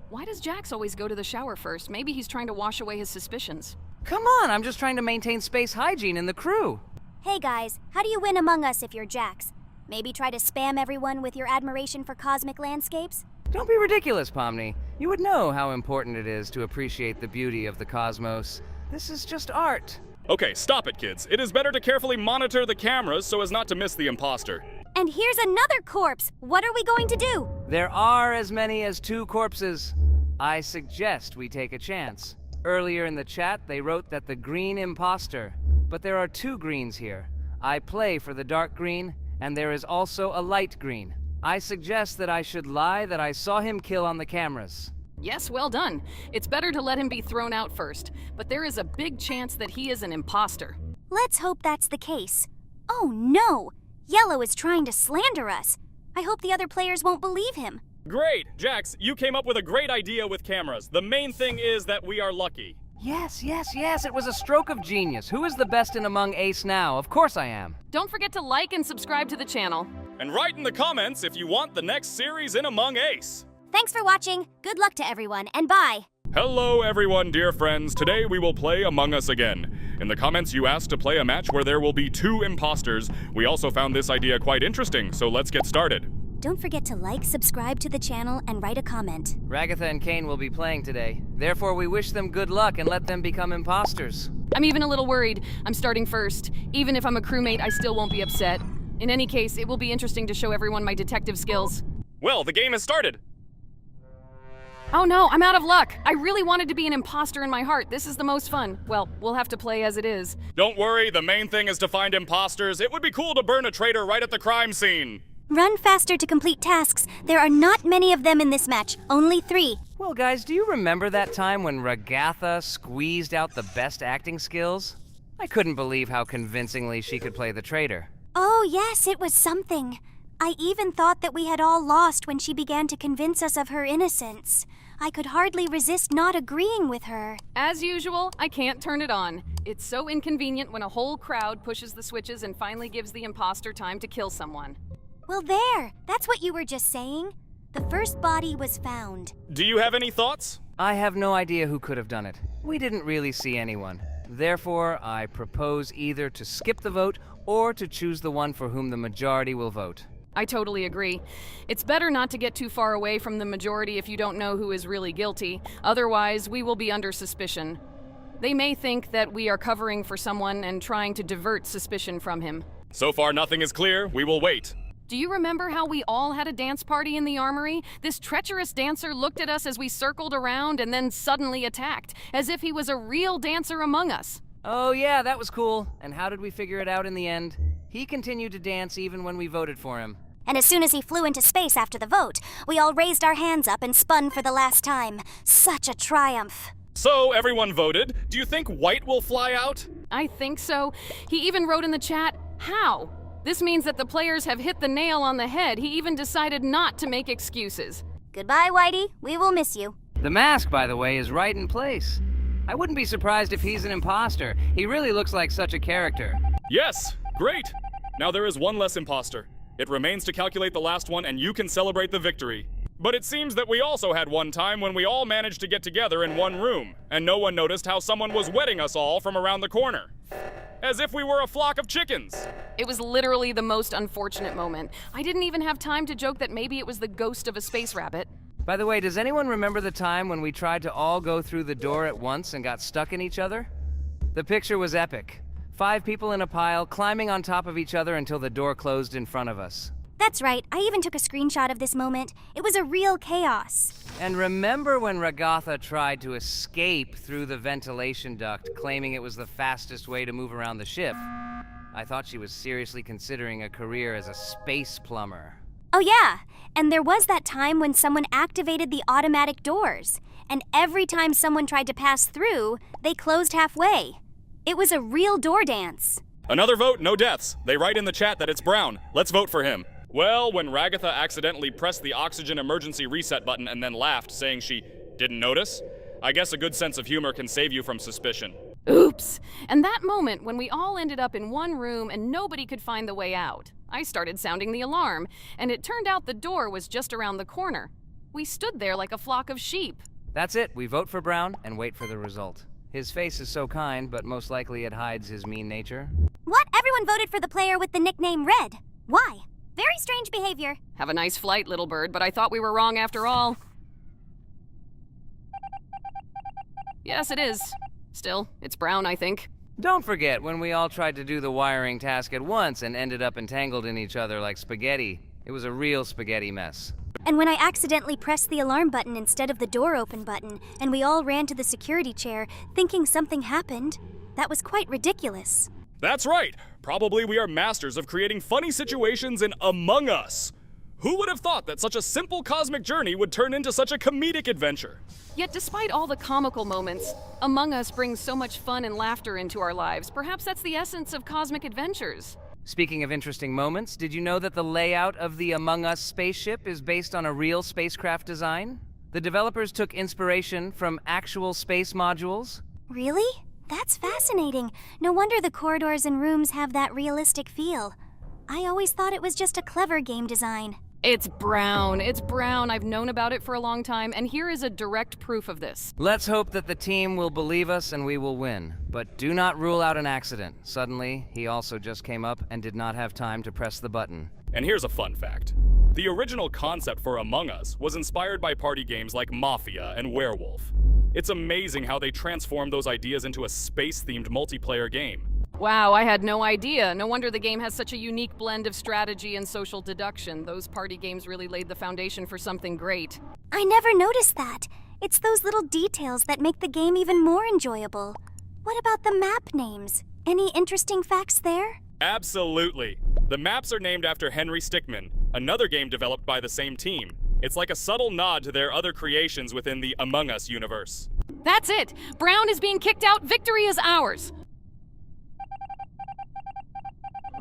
why does Jax always go to the shower first? Maybe he's trying to wash away his suspicions. Come on, I'm just trying to maintain space hygiene in the crew. Hey guys, how do you win Among Us if you're Jax? Maybe try to spam everyone with your admiration for cosmic landscapes? Don't be ridiculous, Pomni. You would know how important it is to appreciate the beauty of the cosmos. This is just art. Okay, stop it, kids. It is better to carefully monitor the cameras so as not to miss the imposter. And here's another corpse! What are we going to do? There are as many as 2 corpses. I suggest we take a chance. Earlier in the chat, they wrote that the green imposter. But there are 2 greens here. I play for the dark green, and there is also a light green. I suggest that I should lie that I saw him kill on the cameras. Yes, well done. It's better to let him be thrown out first, but there is a big chance that he is an imposter. Let's hope that's the case. Oh no! Yellow is trying to slander us. I hope the other players won't believe him. Great! Jax, you came up with a great idea with cameras. The main thing is that we are lucky. Yes, it was a stroke of genius. Who is the best in Among Ace now? Of course I am. Don't forget to like and subscribe to the channel. And write in the comments if you want the next series in Among Ace. Thanks for watching. Good luck to everyone, and bye. Hello everyone, dear friends. Today we will play Among Us again. In the comments you asked to play a match where there will be 2 imposters. We also found this idea quite interesting, so let's get started. Don't forget to like, subscribe to the channel, and write a comment. Ragatha and Kane will be playing today. Therefore, we wish them good luck and let them become imposters. I'm even a little worried. I'm starting first. Even if I'm a crewmate, I still won't be upset. In any case, it will be interesting to show everyone my detective skills. Well, the game has started. Oh no, I'm out of luck. I really wanted to be an imposter in my heart. This is the most fun. Well, we'll have to play as it is. Don't worry, the main thing is to find imposters. It would be cool to burn a traitor right at the crime scene. Run faster to complete tasks. There are not many of them in this match, only 3. Well, guys, do you remember that time when Ragatha squeezed out the best acting skills? I couldn't believe how convincingly she could play the traitor. Oh yes, it was something. I even thought that we had all lost when she began to convince us of her innocence. I could hardly resist not agreeing with her. As usual, I can't turn it on. It's so inconvenient when a whole crowd pushes the switches and finally gives the imposter time to kill someone. Well there, that's what you were just saying. The first body was found. Do you have any thoughts? I have no idea who could have done it. We didn't really see anyone. Therefore, I propose either to skip the vote or to choose the one for whom the majority will vote. I totally agree. It's better not to get too far away from the majority if you don't know who is really guilty. Otherwise, we will be under suspicion. They may think that we are covering for someone and trying to divert suspicion from him. So far, nothing is clear. We will wait. Do you remember how we all had a dance party in the armory? This treacherous dancer looked at us as we circled around and then suddenly attacked, as if he was a real dancer among us. Oh yeah, that was cool. And how did we figure it out in the end? He continued to dance even when we voted for him. And as soon as he flew into space after the vote, we all raised our hands up and spun for the last time. Such a triumph. So, everyone voted. Do you think White will fly out? I think so. He even wrote in the chat, how? This means that the players have hit the nail on the head. He even decided not to make excuses. Goodbye, Whitey. We will miss you. The mask, by the way, is right in place. I wouldn't be surprised if he's an imposter. He really looks like such a character. Yes, great. Now there is one less imposter. It remains to calculate the last one and you can celebrate the victory. But it seems that we also had one time when we all managed to get together in one room, and no one noticed how someone was wetting us all from around the corner. As if we were a flock of chickens. It was literally the most unfortunate moment. I didn't even have time to joke that maybe it was the ghost of a space rabbit. By the way, does anyone remember the time when we tried to all go through the door at once and got stuck in each other? The picture was epic. 5 people in a pile climbing on top of each other until the door closed in front of us. That's right, I even took a screenshot of this moment. It was a real chaos. And remember when Ragatha tried to escape through the ventilation duct, claiming it was the fastest way to move around the ship? I thought she was seriously considering a career as a space plumber. Oh yeah, and there was that time when someone activated the automatic doors, and every time someone tried to pass through, they closed halfway. It was a real door dance. Another vote, no deaths. They write in the chat that it's Brown. Let's vote for him. Well, when Ragatha accidentally pressed the oxygen emergency reset button and then laughed, saying she didn't notice, I guess a good sense of humor can save you from suspicion. Oops! And that moment when we all ended up in one room and nobody could find the way out, I started sounding the alarm, and it turned out the door was just around the corner. We stood there like a flock of sheep. That's it. We vote for Brown and wait for the result. His face is so kind, but most likely it hides his mean nature. What? Everyone voted for the player with the nickname Red. Why? Very strange behavior. Have a nice flight, little bird, but I thought we were wrong after all. Yes, it is. Still, it's Brown, I think. Don't forget when we all tried to do the wiring task at once and ended up entangled in each other like spaghetti. It was a real spaghetti mess. And when I accidentally pressed the alarm button instead of the door open button, and we all ran to the security chair thinking something happened, that was quite ridiculous. That's right. Probably we are masters of creating funny situations in Among Us. Who would have thought that such a simple cosmic journey would turn into such a comedic adventure? Yet despite all the comical moments, Among Us brings so much fun and laughter into our lives. Perhaps that's the essence of cosmic adventures. Speaking of interesting moments, did you know that the layout of the Among Us spaceship is based on a real spacecraft design? The developers took inspiration from actual space modules. Really? That's fascinating. No wonder the corridors and rooms have that realistic feel. I always thought it was just a clever game design. It's Brown. It's Brown. I've known about it for a long time, and here is a direct proof of this. Let's hope that the team will believe us and we will win. But do not rule out an accident. Suddenly, he also just came up and did not have time to press the button. And here's a fun fact. The original concept for Among Us was inspired by party games like Mafia and Werewolf. It's amazing how they transformed those ideas into a space-themed multiplayer game. Wow, I had no idea. No wonder the game has such a unique blend of strategy and social deduction. Those party games really laid the foundation for something great. I never noticed that. It's those little details that make the game even more enjoyable. What about the map names? Any interesting facts there? Absolutely. The maps are named after Henry Stickmin, another game developed by the same team. It's like a subtle nod to their other creations within the Among Us universe. That's it! Brown is being kicked out. Victory is ours!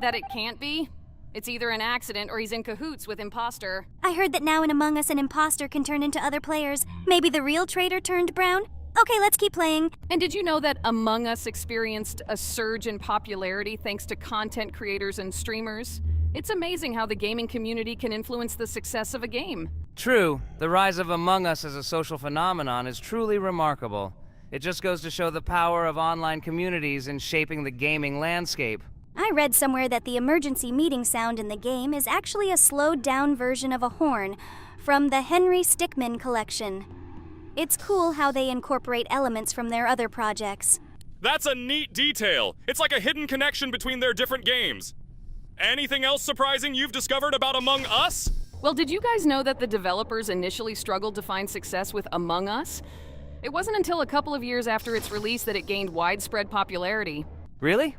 That it can't be? It's either an accident or he's in cahoots with Impostor. I heard that now in Among Us an imposter can turn into other players. Maybe the real traitor turned Brown? Okay, let's keep playing. And did you know that Among Us experienced a surge in popularity thanks to content creators and streamers? It's amazing how the gaming community can influence the success of a game. True, the rise of Among Us as a social phenomenon is truly remarkable. It just goes to show the power of online communities in shaping the gaming landscape. I read somewhere that the emergency meeting sound in the game is actually a slowed-down version of a horn from the Henry Stickmin collection. It's cool how they incorporate elements from their other projects. That's a neat detail. It's like a hidden connection between their different games. Anything else surprising you've discovered about Among Us? Well, did you guys know that the developers initially struggled to find success with Among Us? It wasn't until a couple of years after its release that it gained widespread popularity. Really?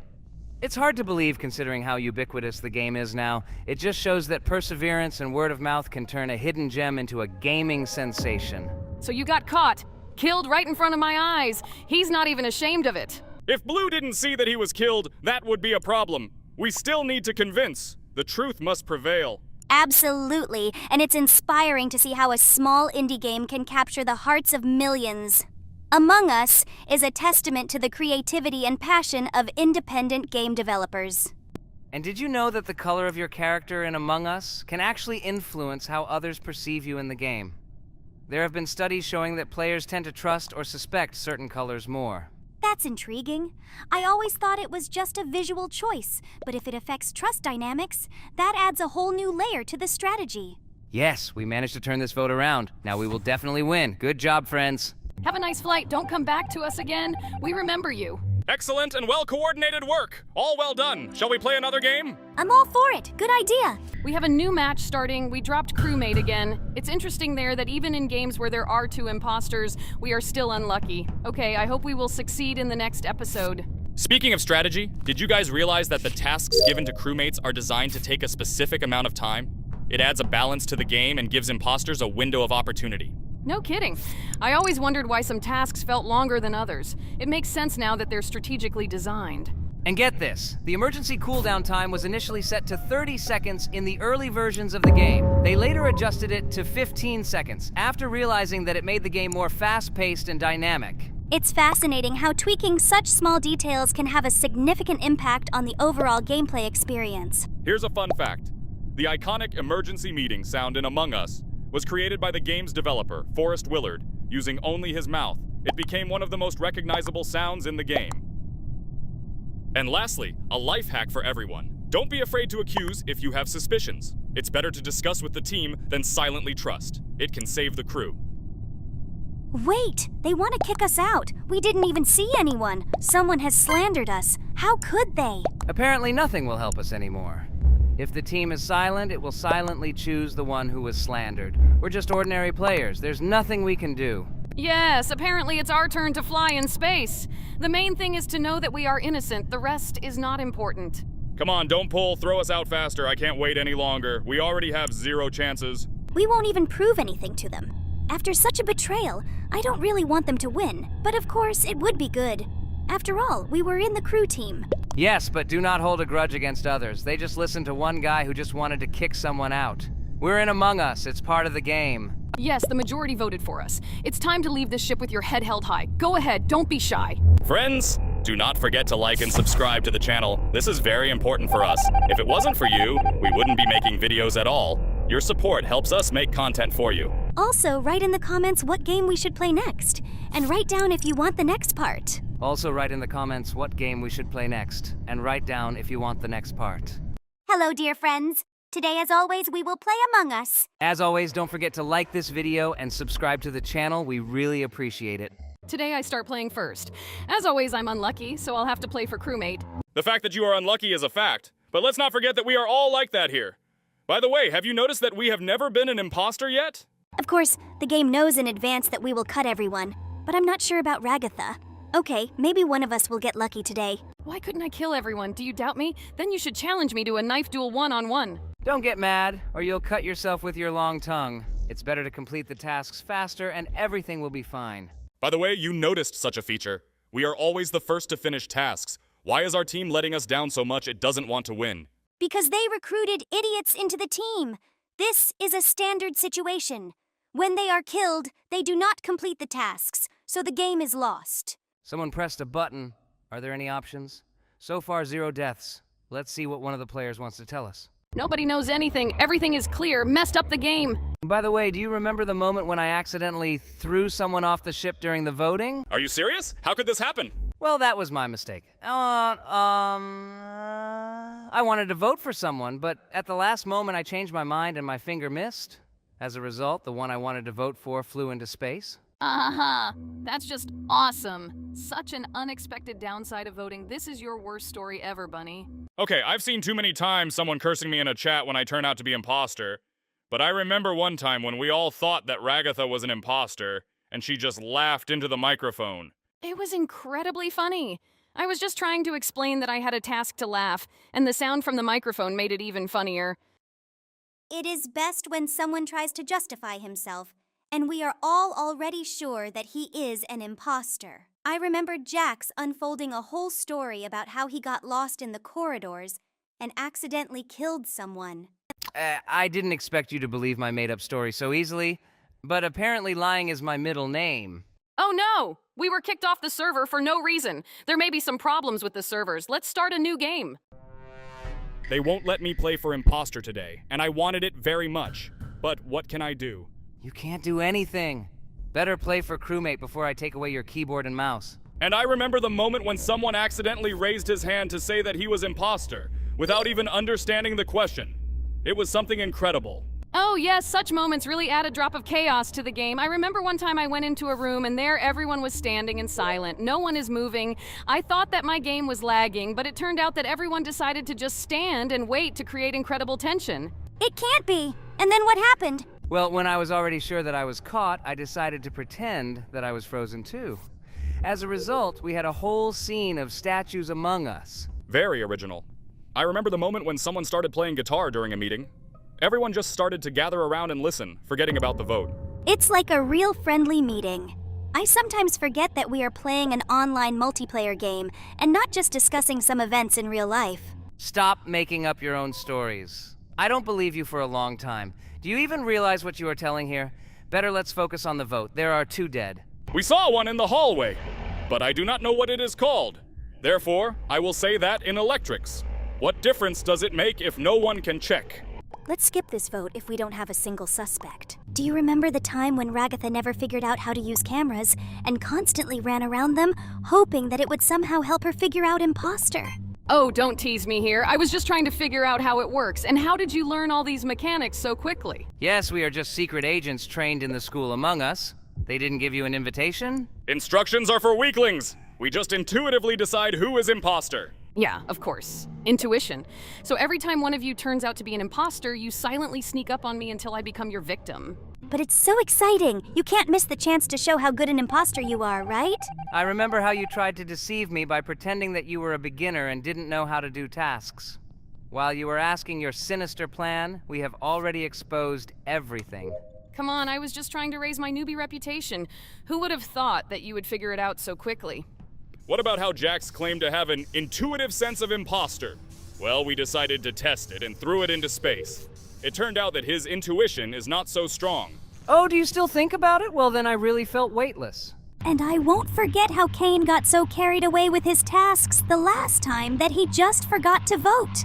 It's hard to believe considering how ubiquitous the game is now. It just shows that perseverance and word of mouth can turn a hidden gem into a gaming sensation. So you got caught, killed right in front of my eyes. He's not even ashamed of it. If Blue didn't see that he was killed, that would be a problem. We still need to convince. The truth must prevail. Absolutely, and it's inspiring to see how a small indie game can capture the hearts of millions. Among Us is a testament to the creativity and passion of independent game developers. And did you know that the color of your character in Among Us can actually influence how others perceive you in the game? There have been studies showing that players tend to trust or suspect certain colors more. That's intriguing. I always thought it was just a visual choice, but if it affects trust dynamics, that adds a whole new layer to the strategy. Yes, we managed to turn this vote around. Now we will definitely win. Good job, friends. Have a nice flight. Don't come back to us again. We remember you. Excellent and well-coordinated work. All well done. Shall we play another game? I'm all for it. Good idea. We have a new match starting. We dropped Crewmate again. It's interesting there that even in games where there are 2 imposters, we are still unlucky. Okay, I hope we will succeed in the next episode. Speaking of strategy, did you guys realize that the tasks given to crewmates are designed to take a specific amount of time? It adds a balance to the game and gives imposters a window of opportunity. No kidding. I always wondered why some tasks felt longer than others. It makes sense now that they're strategically designed. And get this, the emergency cooldown time was initially set to 30 seconds in the early versions of the game. They later adjusted it to 15 seconds, after realizing that it made the game more fast-paced and dynamic. It's fascinating how tweaking such small details can have a significant impact on the overall gameplay experience. Here's a fun fact. The iconic emergency meeting sound in Among Us was created by the game's developer, Forrest Willard, using only his mouth. It became one of the most recognizable sounds in the game. And lastly, a life hack for everyone. Don't be afraid to accuse if you have suspicions. It's better to discuss with the team than silently trust. It can save the crew. Wait, they want to kick us out. We didn't even see anyone. Someone has slandered us. How could they? Apparently nothing will help us anymore. If the team is silent, it will silently choose the one who was slandered. We're just ordinary players. There's nothing we can do. Yes, apparently it's our turn to fly in space. The main thing is to know that we are innocent. The rest is not important. Come on, don't pull. Throw us out faster. I can't wait any longer. We already have 0 chances. We won't even prove anything to them. After such a betrayal, I don't really want them to win. But of course, it would be good. After all, we were in the crew team. Yes, but do not hold a grudge against others. They just listened to one guy who just wanted to kick someone out. We're in Among Us. It's part of the game. Yes, the majority voted for us. It's time to leave this ship with your head held high. Go ahead, don't be shy. Friends, do not forget to like and subscribe to the channel. This is very important for us. If it wasn't for you, we wouldn't be making videos at all. Your support helps us make content for you. Also, write in the comments what game we should play next. And write down if you want the next part. Also write in the comments what game we should play next, and write down if you want the next part. Hello, dear friends. Today, as always, we will play Among Us. As always, don't forget to like this video and subscribe to the channel. We really appreciate it. Today I start playing first. As always, I'm unlucky, so I'll have to play for Crewmate. The fact that you are unlucky is a fact, but let's not forget that we are all like that here. By the way, have you noticed that we have never been an imposter yet? Of course, the game knows in advance that we will cut everyone, but I'm not sure about Ragatha. Okay, maybe one of us will get lucky today. Why couldn't I kill everyone? Do you doubt me? Then you should challenge me to a knife duel one-on-one. Don't get mad, or you'll cut yourself with your long tongue. It's better to complete the tasks faster, and everything will be fine. By the way, you noticed such a feature. We are always the first to finish tasks. Why is our team letting us down so much it doesn't want to win? Because they recruited idiots into the team. This is a standard situation. When they are killed, they do not complete the tasks, so the game is lost. Someone pressed a button. Are there any options? So far, 0 deaths. Let's see what one of the players wants to tell us. Nobody knows anything. Everything is clear. Messed up the game. By the way, do you remember the moment when I accidentally threw someone off the ship during the voting? Are you serious? How could this happen? Well, that was my mistake. I wanted to vote for someone, but at the last moment I changed my mind and my finger missed. As a result, the one I wanted to vote for flew into space. Uh-huh. That's just awesome. Such an unexpected downside of voting. This is your worst story ever, Bunny. Okay, I've seen too many times someone cursing me in a chat when I turn out to be imposter. But I remember one time when we all thought that Ragatha was an imposter, and she just laughed into the microphone. It was incredibly funny. I was just trying to explain that I had a task to laugh, and the sound from the microphone made it even funnier. It is best when someone tries to justify himself, and we are all already sure that he is an imposter. I remember Jax unfolding a whole story about how he got lost in the corridors and accidentally killed someone. I didn't expect you to believe my made-up story so easily, but apparently lying is my middle name. Oh no! We were kicked off the server for no reason. There may be some problems with the servers. Let's start a new game. They won't let me play for imposter today, and I wanted it very much. But what can I do? You can't do anything. Better play for Crewmate before I take away your keyboard and mouse. And I remember the moment when someone accidentally raised his hand to say that he was imposter, without even understanding the question. It was something incredible. Oh, yes, such moments really add a drop of chaos to the game. I remember one time I went into a room and there everyone was standing and silent. No one is moving. I thought that my game was lagging, but it turned out that everyone decided to just stand and wait to create incredible tension. It can't be. And then what happened? Well, when I was already sure that I was caught, I decided to pretend that I was frozen too. As a result, we had a whole scene of statues among us. Very original. I remember the moment when someone started playing guitar during a meeting. Everyone just started to gather around and listen, forgetting about the vote. It's like a real friendly meeting. I sometimes forget that we are playing an online multiplayer game and not just discussing some events in real life. Stop making up your own stories. I don't believe you for a long time. Do you even realize what you are telling here? Better let's focus on the vote. There are 2 dead. We saw one in the hallway, but I do not know what it is called. Therefore, I will say that in electrics. What difference does it make if no one can check? Let's skip this vote if we don't have a single suspect. Do you remember the time when Ragatha never figured out how to use cameras and constantly ran around them, hoping that it would somehow help her figure out Impostor? Oh, don't tease me here. I was just trying to figure out how it works. And how did you learn all these mechanics so quickly? Yes, we are just secret agents trained in the school among us. They didn't give you an invitation? Instructions are for weaklings. We just intuitively decide who is imposter. Yeah, of course. Intuition. So every time one of you turns out to be an imposter, you silently sneak up on me until I become your victim. But it's so exciting. You can't miss the chance to show how good an imposter you are, right? I remember how you tried to deceive me by pretending that you were a beginner and didn't know how to do tasks. While you were asking your sinister plan, we have already exposed everything. Come on, I was just trying to raise my newbie reputation. Who would have thought that you would figure it out so quickly? What about how Jax claimed to have an intuitive sense of imposter? Well, we decided to test it and threw it into space. It turned out that his intuition is not so strong. Oh, do you still think about it? Well, then I really felt weightless. And I won't forget how Kane got so carried away with his tasks the last time that he just forgot to vote.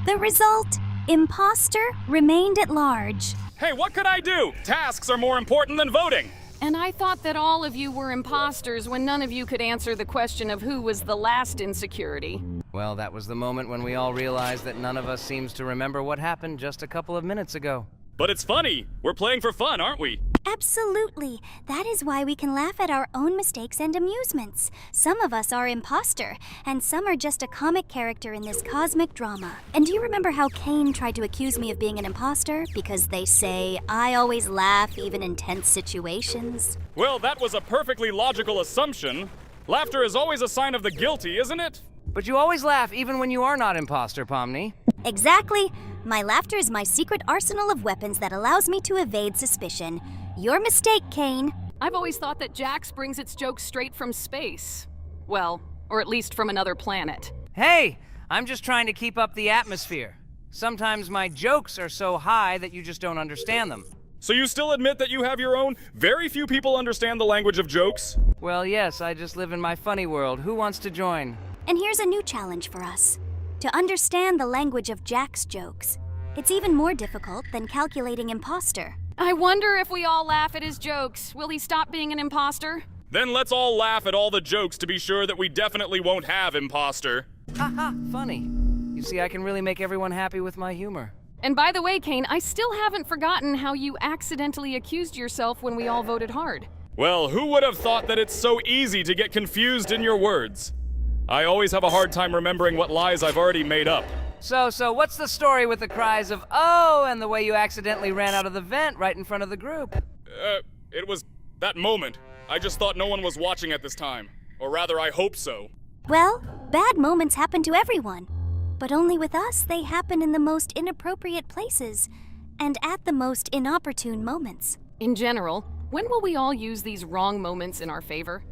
The result, Impostor remained at large. Hey, what could I do? Tasks are more important than voting. And I thought that all of you were imposters when none of you could answer the question of who was the last insecurity. Well, that was the moment when we all realized that none of us seems to remember what happened just a couple of minutes ago. But it's funny. We're playing for fun, aren't we? Absolutely. That is why we can laugh at our own mistakes and amusements. Some of us are imposter, and some are just a comic character in this cosmic drama. And do you remember how Kane tried to accuse me of being an imposter? Because they say I always laugh even in tense situations. Well, that was a perfectly logical assumption. Laughter is always a sign of the guilty, isn't it? But you always laugh even when you are not imposter, Pomni. Exactly. My laughter is my secret arsenal of weapons that allows me to evade suspicion. Your mistake, Kane. I've always thought that Jax brings its jokes straight from space. Well, or at least from another planet. Hey, I'm just trying to keep up the atmosphere. Sometimes my jokes are so high that you just don't understand them. So you still admit that you have your own? Very few people understand the language of jokes. Well, yes, I just live in my funny world. Who wants to join? And here's a new challenge for us. To understand the language of Jack's jokes. It's even more difficult than calculating imposter. I wonder if we all laugh at his jokes. Will he stop being an imposter? Then let's all laugh at all the jokes to be sure that we definitely won't have imposter. Haha, funny. You see, I can really make everyone happy with my humor. And by the way, Kane, I still haven't forgotten how you accidentally accused yourself when we all voted hard. Well, who would have thought that it's so easy to get confused in your words? I always have a hard time remembering what lies I've already made up. So what's the story with the cries of, "Oh," and the way you accidentally ran out of the vent right in front of the group? It was that moment. I just thought no one was watching at this time. Or rather, I hope so. Well, bad moments happen to everyone. But only with us, they happen in the most inappropriate places and at the most inopportune moments. In general, when will we all use these wrong moments in our favor?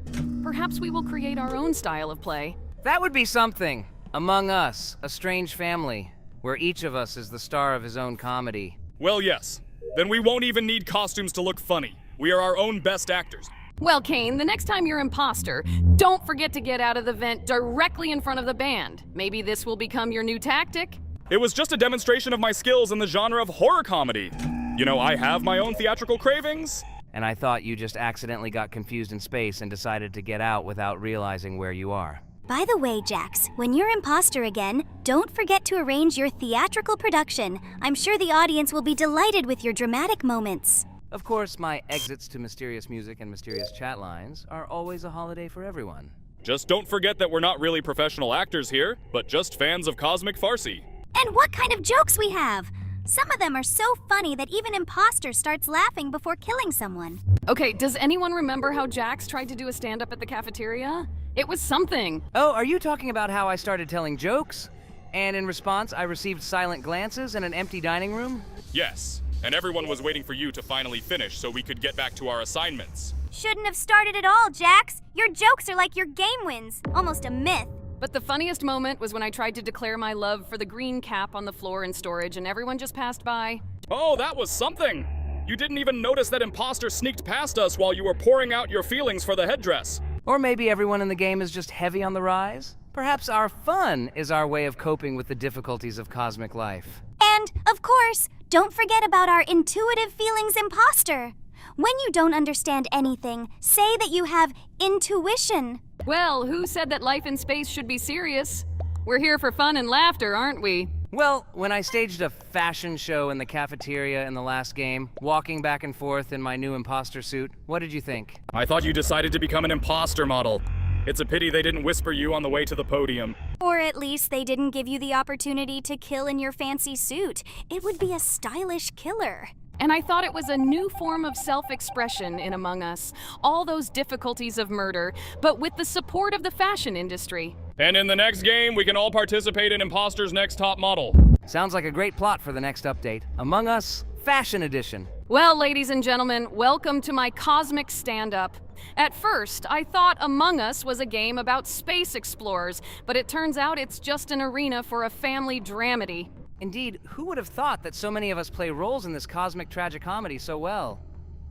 Perhaps we will create our own style of play. That would be something. Among Us, a strange family, where each of us is the star of his own comedy. Well, yes. Then we won't even need costumes to look funny. We are our own best actors. Well, Kane, the next time you're imposter, don't forget to get out of the vent directly in front of the band. Maybe this will become your new tactic? It was just a demonstration of my skills in the genre of horror comedy. You know, I have my own theatrical cravings. And I thought you just accidentally got confused in space and decided to get out without realizing where you are. By the way, Jax, when you're imposter again, Don't forget to arrange your theatrical production. I'm sure the audience will be delighted with your dramatic moments. Of course, my exits to mysterious music and mysterious chat lines are always a holiday for everyone. Just don't forget that we're not really professional actors here, but just fans of cosmic farcy. And what kind of jokes we have! Some of them are so funny that even Impostor starts laughing before killing someone. Okay, does anyone remember how Jax tried to do a stand-up at the cafeteria? It was something. Oh, are you talking about how I started telling jokes? And in response, I received silent glances and an empty dining room? Yes, and everyone was waiting for you to finally finish so we could get back to our assignments. Shouldn't have started at all, Jax. Your jokes are like your game wins. Almost a myth. But the funniest moment was when I tried to declare my love for the green cap on the floor in storage and everyone just passed by. Oh, that was something! You didn't even notice that Impostor sneaked past us while you were pouring out your feelings for the headdress. Or maybe everyone in the game is just heavy on the rise? Perhaps our fun is our way of coping with the difficulties of cosmic life. And, of course, don't forget about our intuitive feelings Impostor. When you don't understand anything, say that you have intuition. Well, who said that life in space should be serious? We're here for fun and laughter, aren't we? Well, when I staged a fashion show in the cafeteria in the last game, walking back and forth in my new imposter suit, what did you think? I thought you decided to become an imposter model. It's a pity they didn't whisper you on the way to the podium. Or at least they didn't give you the opportunity to kill in your fancy suit. It would be a stylish killer. And I thought it was a new form of self-expression in Among Us. All those difficulties of murder, but with the support of the fashion industry. And in the next game, we can all participate in Impostor's Next Top Model. Sounds like a great plot for the next update. Among Us, Fashion Edition. Well, ladies and gentlemen, welcome to my cosmic stand-up. At first, I thought Among Us was a game about space explorers, but it turns out it's just an arena for a family dramedy. Indeed, who would have thought that so many of us play roles in this cosmic tragicomedy so well?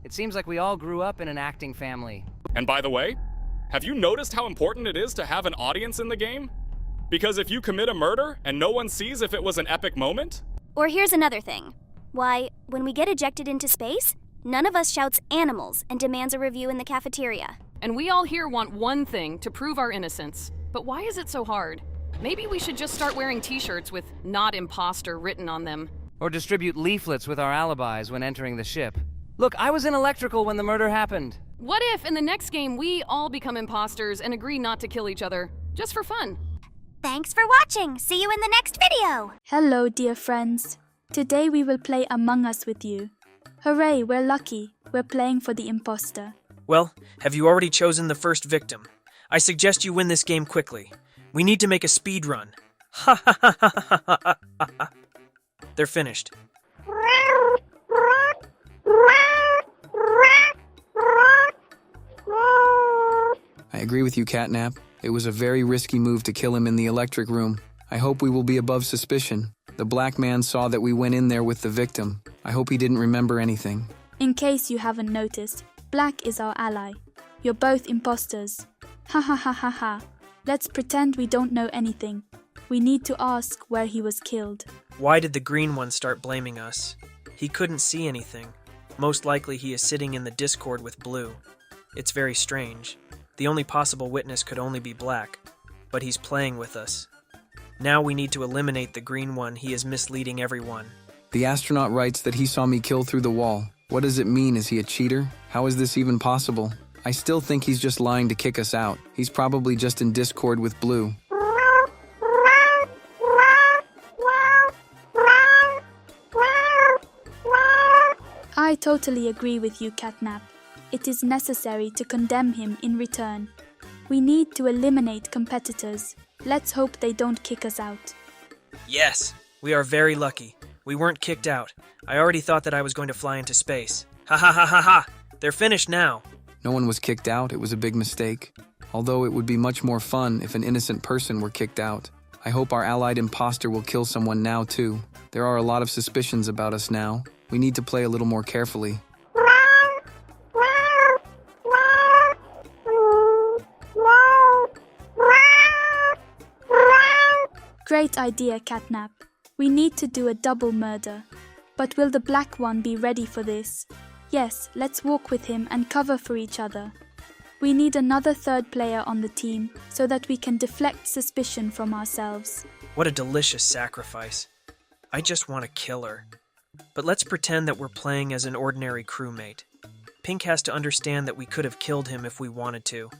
It seems like we all grew up in an acting family. And by the way, have you noticed how important it is to have an audience in the game? Because if you commit a murder and no one sees if it was an epic moment... Or here's another thing. Why, when we get ejected into space, none of us shouts animals and demands a review in the cafeteria. And we all here want one thing, to prove our innocence. But why is it so hard? Maybe we should just start wearing t-shirts with "Not Imposter" written on them. Or distribute leaflets with our alibis when entering the ship. Look, I was in electrical when the murder happened. What if in the next game we all become imposters and agree not to kill each other? Just for fun. Thanks for watching. See you in the next video. Hello, dear friends. Today we will play Among Us with you. Hooray, we're lucky. We're playing for the imposter. Well, have you already chosen the first victim? I suggest you win this game quickly. We need to make a speed run. Ha ha ha ha ha ha ha ha. They're finished. I agree with you, Catnap. It was a very risky move to kill him in the electric room. I hope we will be above suspicion. The black man saw that we went in there with the victim. I hope he didn't remember anything. In case you haven't noticed, Black is our ally. You're both imposters. Ha ha ha ha ha. Let's pretend we don't know anything. We need to ask where he was killed. Why did the green one start blaming us? He couldn't see anything. Most likely he is sitting in the Discord with Blue. It's very strange. The only possible witness could only be Black, but he's playing with us. Now we need to eliminate the green one. He is misleading everyone. The astronaut writes that he saw me kill through the wall. What does it mean? Is he a cheater? How is this even possible? I still think he's just lying to kick us out. He's probably just in Discord with Blue. I totally agree with you, Catnap. It is necessary to condemn him in return. We need to eliminate competitors. Let's hope they don't kick us out. Yes, we are very lucky. We weren't kicked out. I already thought that I was going to fly into space. Ha ha ha ha ha! They're finished now. No one was kicked out. It was a big mistake. Although it would be much more fun if an innocent person were kicked out. I hope our allied imposter will kill someone now too. There are a lot of suspicions about us now. We need to play a little more carefully. Great idea, Catnap. We need to do a double murder. But will the black one be ready for this? Yes, let's walk with him and cover for each other. We need another third player on the team so that we can deflect suspicion from ourselves. What a delicious sacrifice. I just want to kill her. But let's pretend that we're playing as an ordinary crewmate. Pink has to understand that we could have killed him if we wanted to.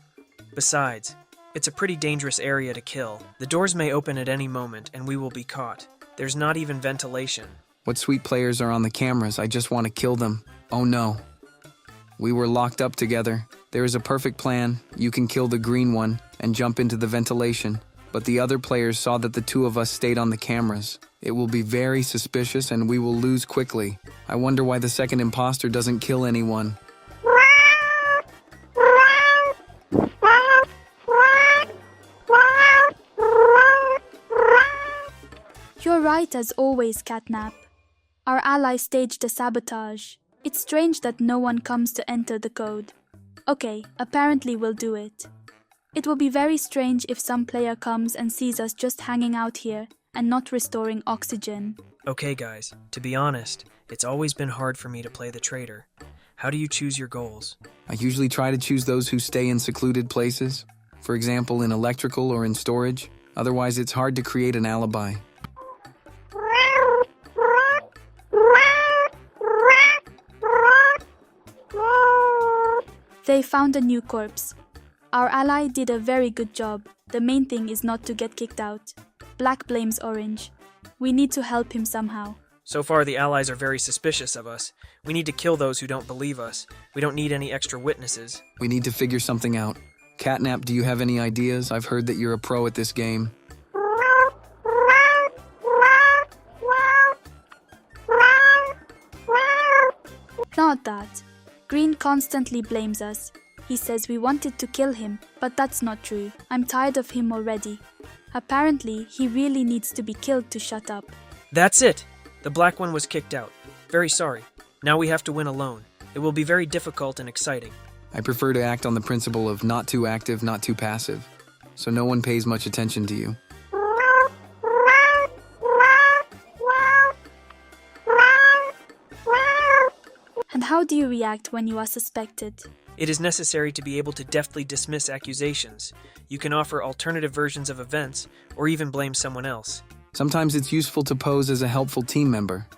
Besides, it's a pretty dangerous area to kill. The doors may open at any moment and we will be caught. There's not even ventilation. What sweet players are on the cameras? I just want to kill them. Oh no. We were locked up together. There is a perfect plan. You can kill the green one and jump into the ventilation. But the other players saw that the two of us stayed on the cameras. It will be very suspicious and we will lose quickly. I wonder why the second imposter doesn't kill anyone. You're right as always, Catnap. Our ally staged a sabotage. It's strange that no one comes to enter the code. Okay, apparently we'll do it. It will be very strange if some player comes and sees us just hanging out here and not restoring oxygen. Okay guys, to be honest, it's always been hard for me to play the traitor. How do you choose your goals? I usually try to choose those who stay in secluded places. For example, in electrical or in storage. Otherwise, it's hard to create an alibi. They found a new corpse. Our ally did a very good job. The main thing is not to get kicked out. Black blames Orange. We need to help him somehow. So far, the allies are very suspicious of us. We need to kill those who don't believe us. We don't need any extra witnesses. We need to figure something out. Catnap, do you have any ideas? I've heard that you're a pro at this game. Not that. Green constantly blames us. He says we wanted to kill him, but that's not true. I'm tired of him already. Apparently, he really needs to be killed to shut up. That's it! The black one was kicked out. Very sorry. Now we have to win alone. It will be very difficult and exciting. I prefer to act on the principle of not too active, not too passive. So no one pays much attention to you. And how do you react when you are suspected? It is necessary to be able to deftly dismiss accusations. You can offer alternative versions of events, or even blame someone else. Sometimes it's useful to pose as a helpful team member.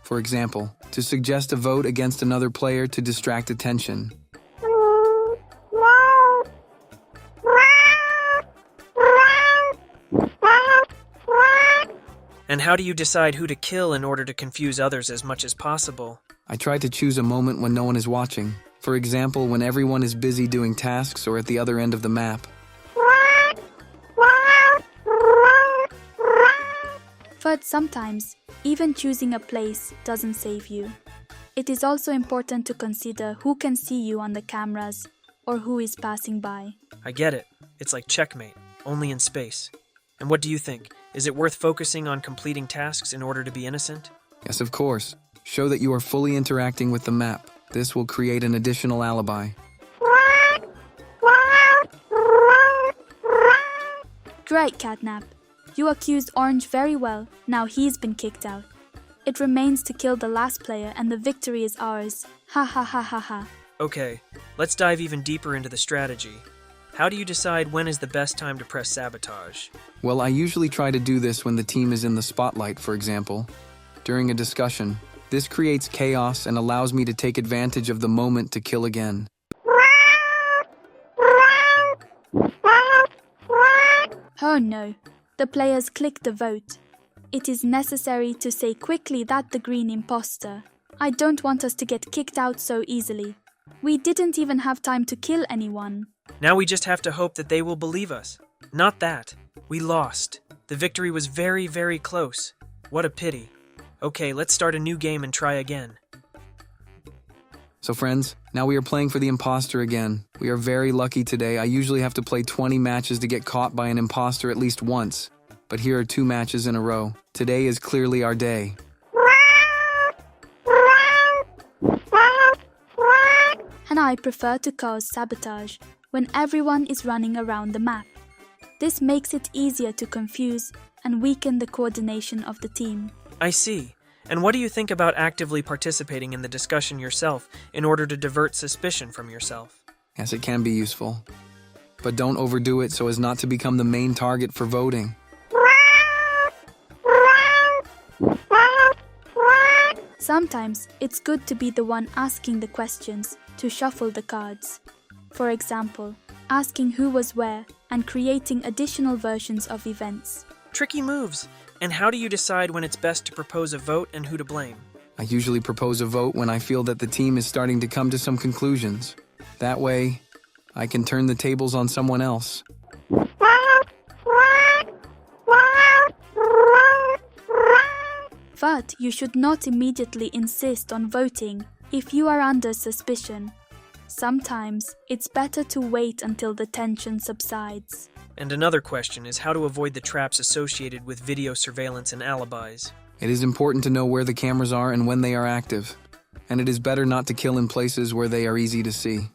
For example, to suggest a vote against another player to distract attention. And how do you decide who to kill in order to confuse others as much as possible? I try to choose a moment when no one is watching. For example, when everyone is busy doing tasks or at the other end of the map. But sometimes, even choosing a place doesn't save you. It is also important to consider who can see you on the cameras or who is passing by. I get it. It's like checkmate, only in space. And what do you think? Is it worth focusing on completing tasks in order to be innocent? Yes, of course. Show that you are fully interacting with the map. This will create an additional alibi. Great, Catnap. You accused Orange very well. Now he's been kicked out. It remains to kill the last player and the victory is ours. Ha ha ha ha ha. Okay, let's dive even deeper into the strategy. How do you decide when is the best time to press sabotage? Well, I usually try to do this when the team is in the spotlight, for example. During a discussion, this creates chaos and allows me to take advantage of the moment to kill again. Oh no, the players clicked the vote. It is necessary to say quickly that the green imposter. I don't want us to get kicked out so easily. We didn't even have time to kill anyone. Now we just have to hope that they will believe us. Not that. We lost. The victory was very, very close. What a pity. Okay, let's start a new game and try again. So friends, now we are playing for the imposter again. We are very lucky today. I usually have to play 20 matches to get caught by an imposter at least once. But here are 2 matches in a row. Today is clearly our day. And I prefer to cause sabotage when everyone is running around the map. This makes it easier to confuse and weaken the coordination of the team. I see. And what do you think about actively participating in the discussion yourself in order to divert suspicion from yourself? Yes, it can be useful. But don't overdo it so as not to become the main target for voting. Sometimes it's good to be the one asking the questions to shuffle the cards. For example, asking who was where and creating additional versions of events. Tricky moves. And how do you decide when it's best to propose a vote and who to blame? I usually propose a vote when I feel that the team is starting to come to some conclusions. That way, I can turn the tables on someone else. But you should not immediately insist on voting if you are under suspicion. Sometimes it's better to wait until the tension subsides. And another question is how to avoid the traps associated with video surveillance and alibis. It is important to know where the cameras are and when they are active. And it is better not to kill in places where they are easy to see.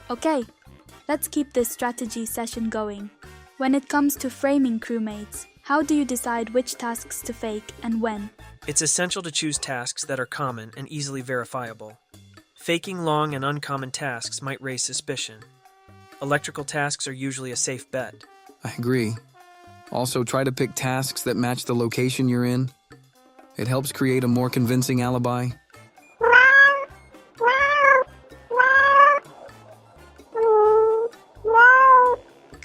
Okay, let's keep this strategy session going. When it comes to framing crewmates, how do you decide which tasks to fake and when? It's essential to choose tasks that are common and easily verifiable. Faking long and uncommon tasks might raise suspicion. Electrical tasks are usually a safe bet. I agree. Also, try to pick tasks that match the location you're in. It helps create a more convincing alibi.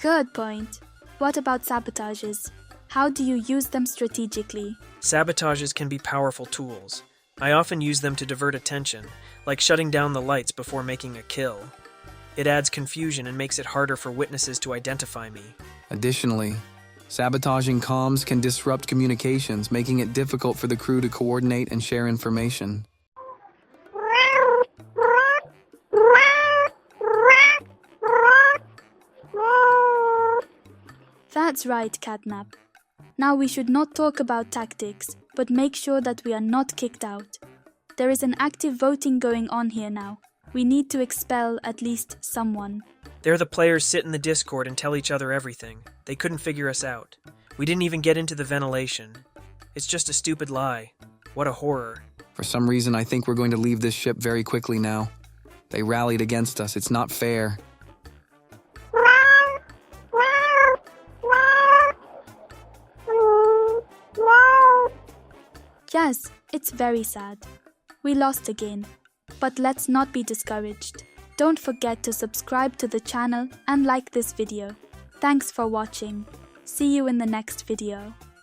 Good point. What about sabotages? How do you use them strategically? Sabotages can be powerful tools. I often use them to divert attention, like shutting down the lights before making a kill. It adds confusion and makes it harder for witnesses to identify me. Additionally, sabotaging comms can disrupt communications, making it difficult for the crew to coordinate and share information. That's right, Catnap. Now we should not talk about tactics, but make sure that we are not kicked out. There is an active voting going on here now. We need to expel at least someone. There the players sit in the Discord and tell each other everything. They couldn't figure us out. We didn't even get into the ventilation. It's just a stupid lie. What a horror. For some reason, I think we're going to leave this ship very quickly now. They rallied against us. It's not fair. Yes, it's very sad. We lost again. But let's not be discouraged. Don't forget to subscribe to the channel and like this video. Thanks for watching. See you in the next video.